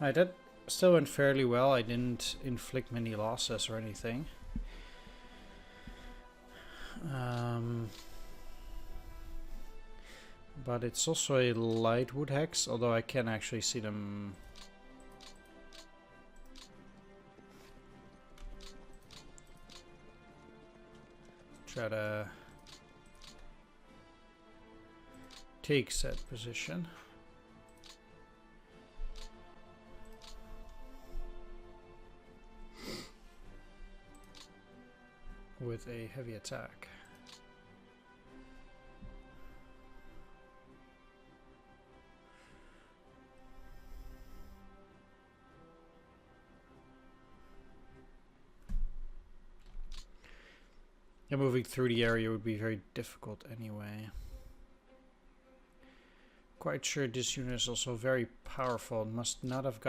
That still went fairly well. I didn't inflict many losses or anything. But it's also a light wood hex, although I can actually see them. Try to take set position. With a heavy attack. Yeah, moving through the area would be very difficult anyway. Quite sure this unit is also very powerful and must not have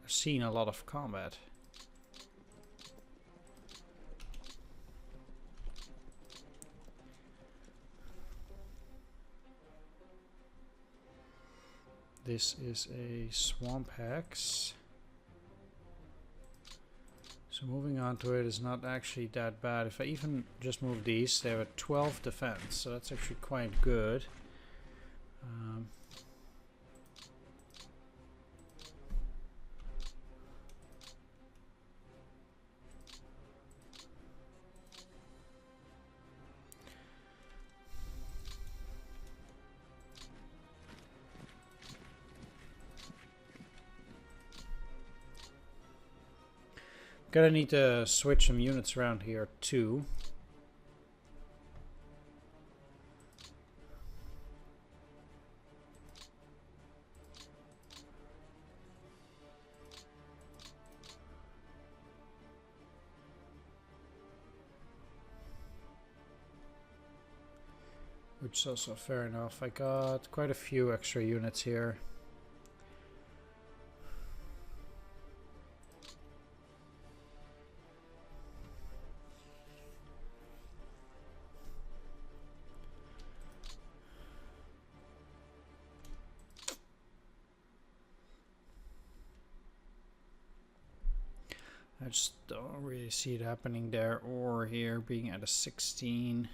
seen a lot of combat. This is a swamp hex. So moving on to it is not actually that bad. If I even just move these, they have a 12 defense, so that's actually quite good. Gonna need to switch some units around here too. Which is also fair enough. I got quite a few extra units here. I just don't really see it happening there or here, being at a 16.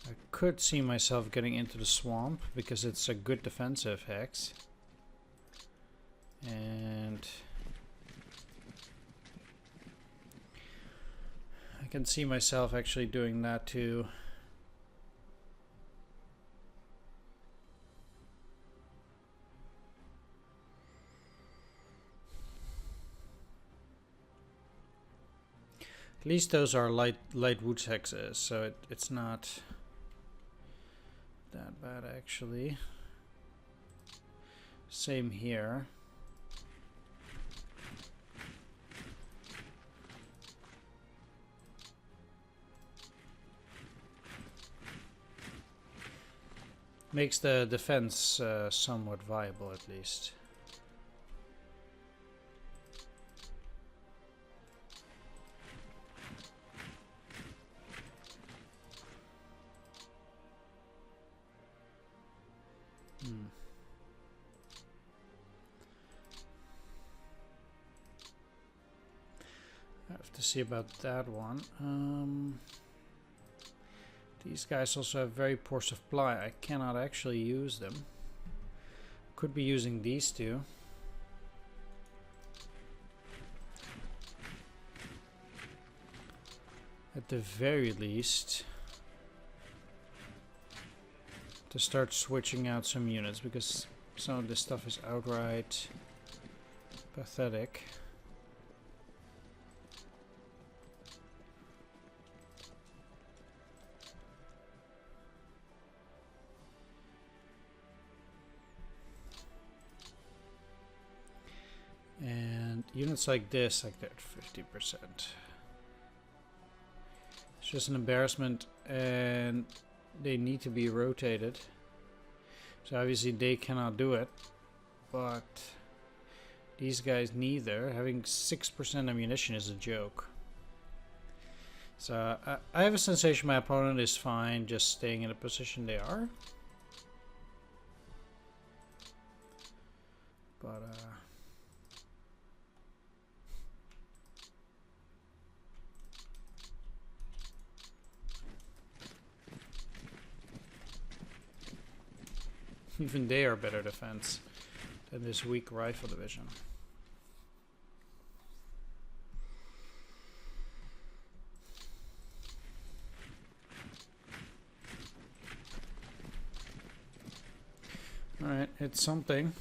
I could see myself getting into the swamp because it's a good defensive hex. And I can see myself actually doing that too. At least those are light wood hexes, so it's not that bad actually. Same here. Makes the defense somewhat viable at least. I have to see about that one. These guys also have very poor supply. I cannot actually use them. Could be using these two. At the very least, to start switching out some units, because some of this stuff is outright pathetic. And units like this, like that, 50%. It's just an embarrassment, and they need to be rotated. So obviously they cannot do it, but these guys neither. Having 6% ammunition is a joke. So I have a sensation my opponent is fine just staying in the position they are. But even they are better defense than this weak rifle division. Alright, it's something.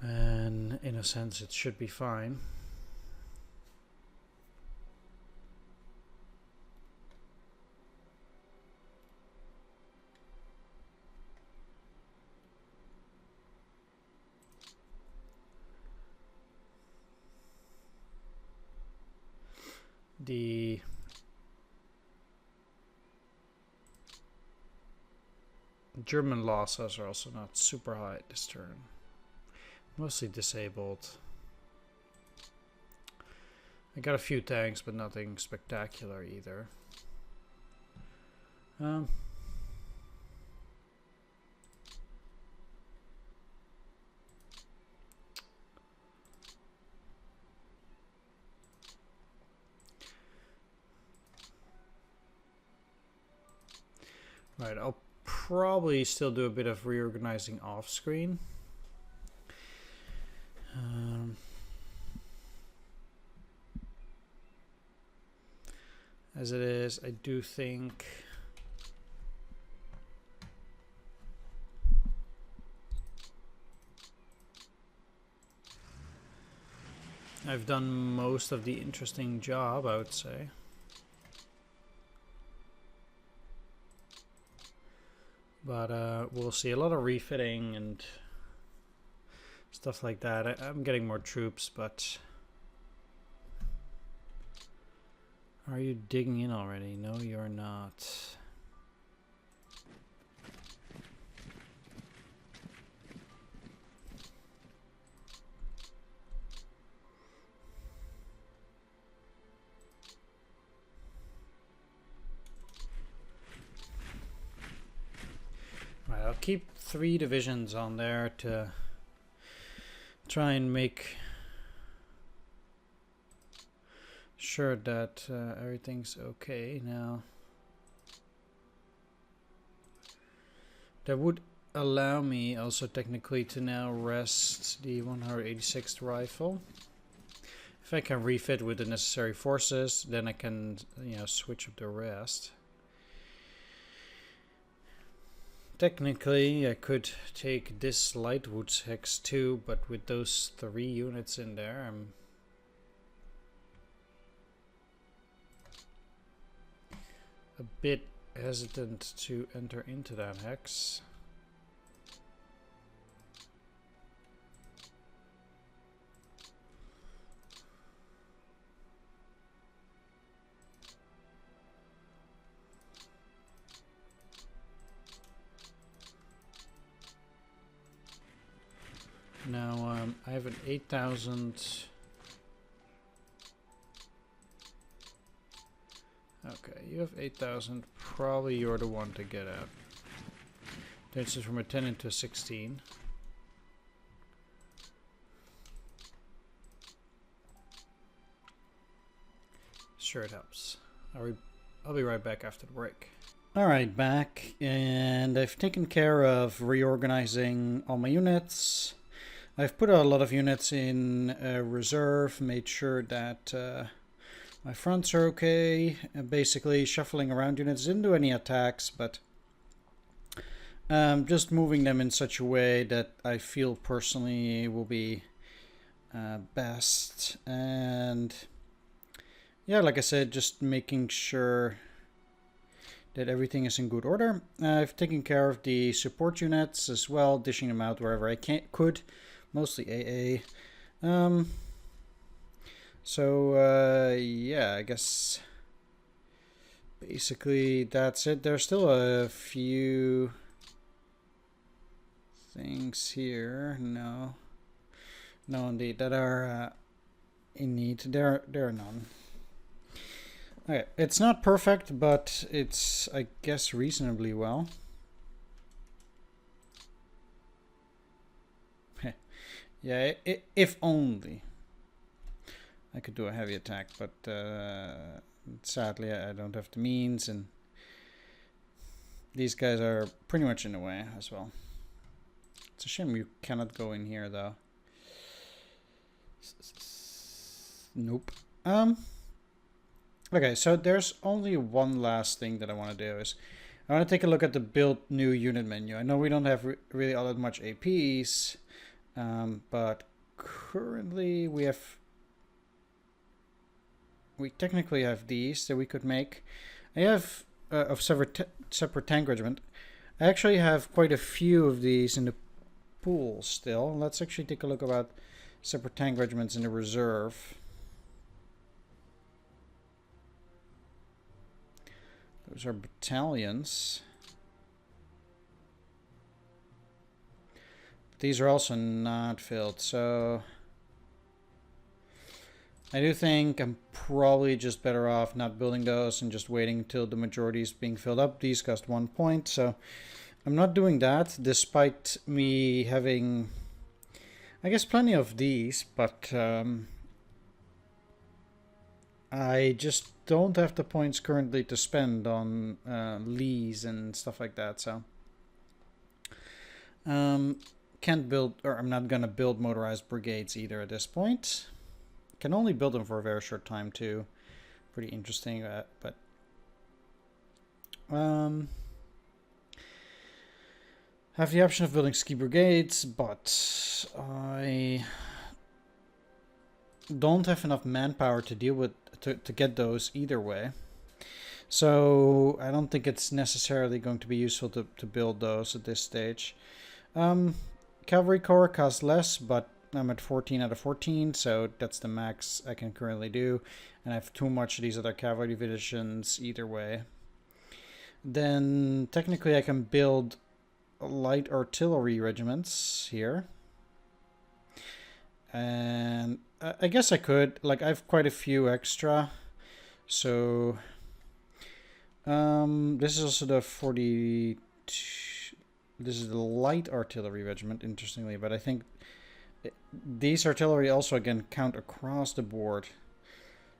And in a sense it should be fine. The German losses are also not super high this turn. Mostly disabled. I got a few tanks, but nothing spectacular either. Right, I'll probably still do a bit of reorganizing off screen. As it is, I do think I've done most of the interesting job, I would say. But we'll see. A lot of refitting and stuff like that. I'm getting more troops, but are you digging in already? No, you're not. Right, I'll keep 3 divisions on there to try and make sure that everything's okay. Now that would allow me also technically to now rest the 186th rifle. If I can refit with the necessary forces, then I can, you know, switch up the rest. Technically, I could take this Lightwood's Hex too, but with those 3 units in there, I'm a bit hesitant to enter into that hex. Now, I have an 8,000. Okay, you have 8,000 probably you're the one to get out. This is from a 10 into a 16. Sure, it helps. I'll be right back after the break. Alright, back, and I've taken care of reorganizing all my units. I've put a lot of units in reserve, made sure that my fronts are okay, basically shuffling around units. Didn't do any attacks, but just moving them in such a way that I feel personally will be best. And yeah, like I said, just making sure that everything is in good order. I've taken care of the support units as well, dishing them out wherever I could, mostly AA. Yeah, I guess basically that's it. There's still a few things here. No, indeed, that are in need. There are none. Okay, it's not perfect, but it's, I guess, reasonably well. Yeah, if only I could do a heavy attack, but sadly I don't have the means, and these guys are pretty much in the way as well. It's a shame you cannot go in here, though. Nope. Okay, so there's only one last thing that I want to do is I want to take a look at the build new unit menu. I know we don't have really all that much APs, but currently we technically have these that we could make. I have of separate tank regiment. I actually have quite a few of these in the pool still. Let's actually take a look about separate tank regiments in the reserve. Those are battalions. These are also not filled, so I do think I'm probably just better off not building those and just waiting until the majority is being filled up. These cost 1 point, so I'm not doing that, despite me having, I guess, plenty of these, but I just don't have the points currently to spend on lease and stuff like that, so can't build, or I'm not gonna build motorized brigades either at this point. Can only build them for a very short time too. Pretty interesting, but have the option of building ski brigades, but I don't have enough manpower to deal with to get those either way. So I don't think it's necessarily going to be useful to build those at this stage. Cavalry Corps costs less, but I'm at 14 out of 14, so that's the max I can currently do. And I have too much of these other cavalry divisions either way. Then technically I can build light artillery regiments here. And I guess I could, like, I have quite a few extra. So this is also the 42. This is the light artillery regiment, interestingly, but I think these artillery also again count across the board.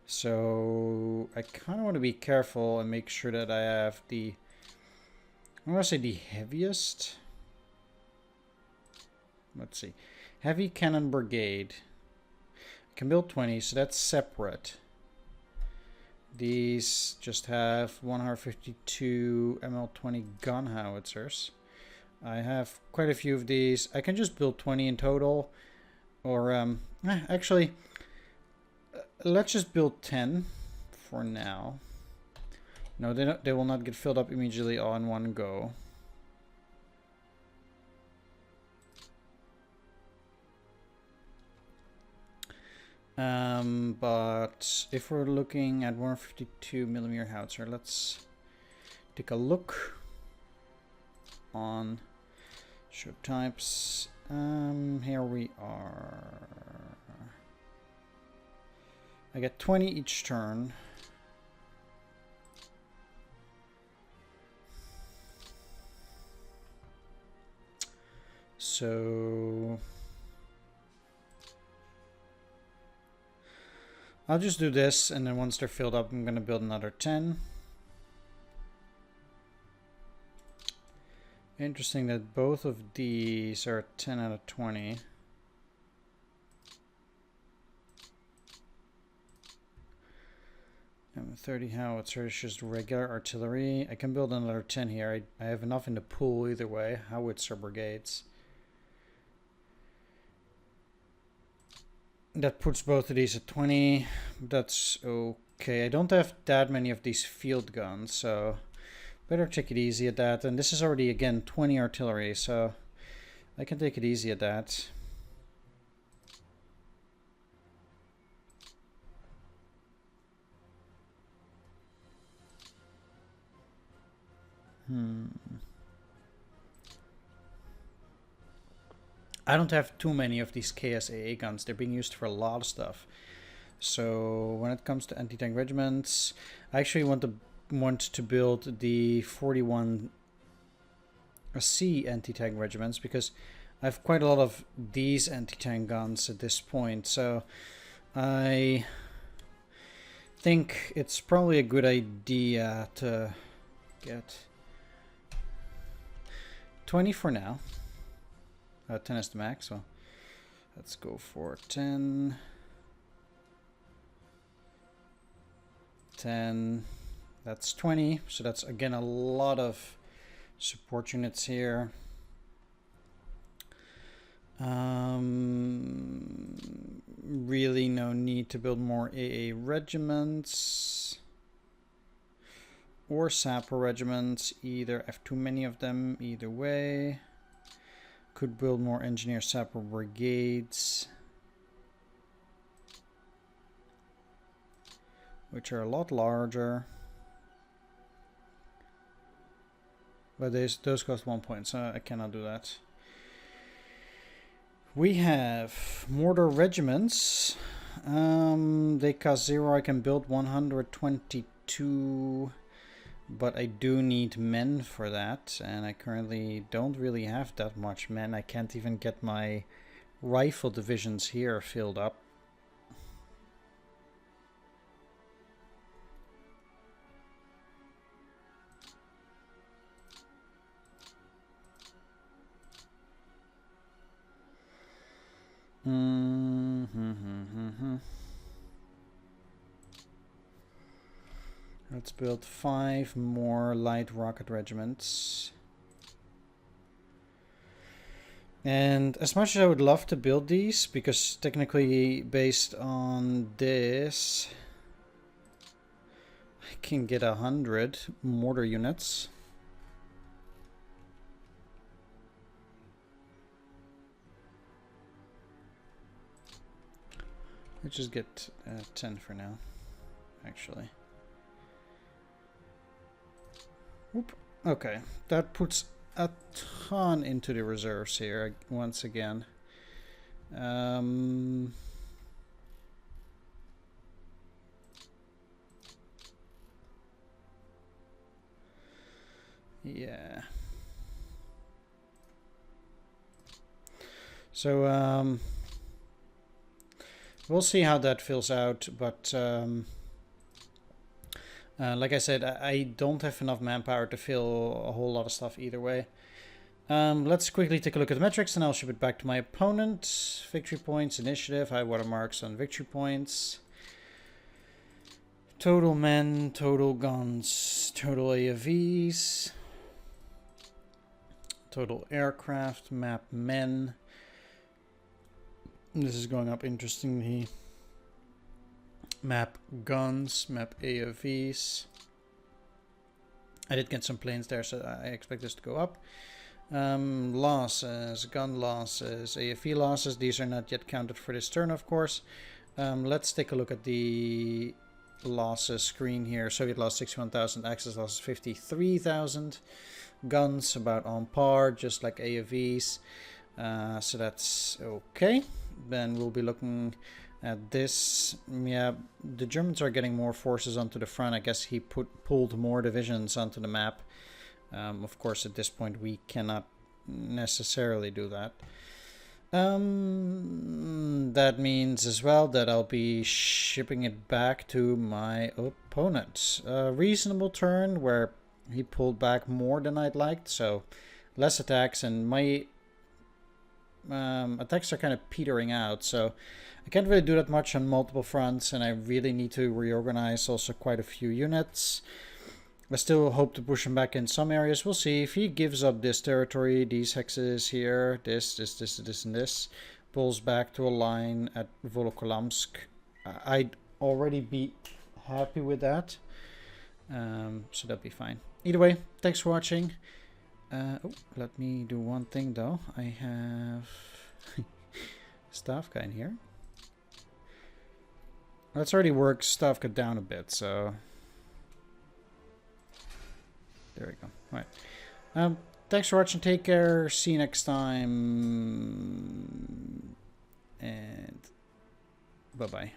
So I kind of want to be careful and make sure that I have the, I want to say the heaviest. Let's see. Heavy cannon brigade. I can build 20, so that's separate. These just have 152 ML20 gun howitzers. I have quite a few of these. I can just build 20 in total. Or, actually, let's just build 10 for now. No, they will not get filled up immediately all in one go. But if we're looking at 152mm howitzer, let's take a look on show types. Here we are. I get 20 each turn. So I'll just do this, and then once they're filled up, I'm going to build another 10. Interesting that both of these are 10 out of 20. And 30 howitzer is just regular artillery. I can build another 10 here. I have enough in the pool either way. Howitzer brigades. That puts both of these at 20. That's okay. I don't have that many of these field guns, so better take it easy at that. And this is already, again, 20 artillery, so I can take it easy at that. I don't have too many of these KSAA guns. They're being used for a lot of stuff. So when it comes to anti-tank regiments, I actually want to build the 41C anti-tank regiments because I have quite a lot of these anti-tank guns at this point. So I think it's probably a good idea to get 20 for now. 10 is the max, so let's go for 10. 10. That's 20. So that's again a lot of support units here. Really no need to build more AA regiments or sapper regiments either. I have too many of them either way. Could build more engineer sapper brigades, which are a lot larger. But those cost 1 point, so I cannot do that. We have mortar regiments. They cost 0. I can build 122. But I do need men for that, and I currently don't really have that much men. I can't even get my rifle divisions here filled up. Let's build 5 more light rocket regiments. And as much as I would love to build these, because technically based on this, I can get 100 mortar units. Let's just get 10 for now, actually. Oop. Okay, that puts a ton into the reserves here once again. Yeah. So we'll see how that fills out, but like I said, I don't have enough manpower to fill a whole lot of stuff either way. Let's quickly take a look at the metrics, and I'll ship it back to my opponent. Victory points, initiative, high watermarks on victory points. Total men, total guns, total AFVs. Total aircraft, map men. This is going up interestingly. Map guns, map AFVs. I did get some planes there, so I expect this to go up. Losses, gun losses, AFV losses. These are not yet counted for this turn, of course. Let's take a look at the losses screen here. Soviet lost 61,000, Axis lost 53,000. Guns about on par, just like AFVs. So that's okay. Then we'll be looking at this. Yeah, the Germans are getting more forces onto the front. I guess he pulled more divisions onto the map. Of course, at this point we cannot necessarily do that. That means as well that I'll be shipping it back to my opponent. A reasonable turn where he pulled back more than I'd liked, so less attacks, and my attacks are kind of petering out, so I can't really do that much on multiple fronts, and I really need to reorganize also quite a few units. I still hope to push him back in some areas. We'll see. If he gives up this territory, these hexes here, this, and this, pulls back to a line at Volokolamsk, I'd already be happy with that. So that'd be fine. Either way, thanks for watching. Let me do one thing though. I have Stavka in here. Let's already work Stavka down a bit, so there we go. All right. Thanks for watching. Take care. See you next time. And bye-bye.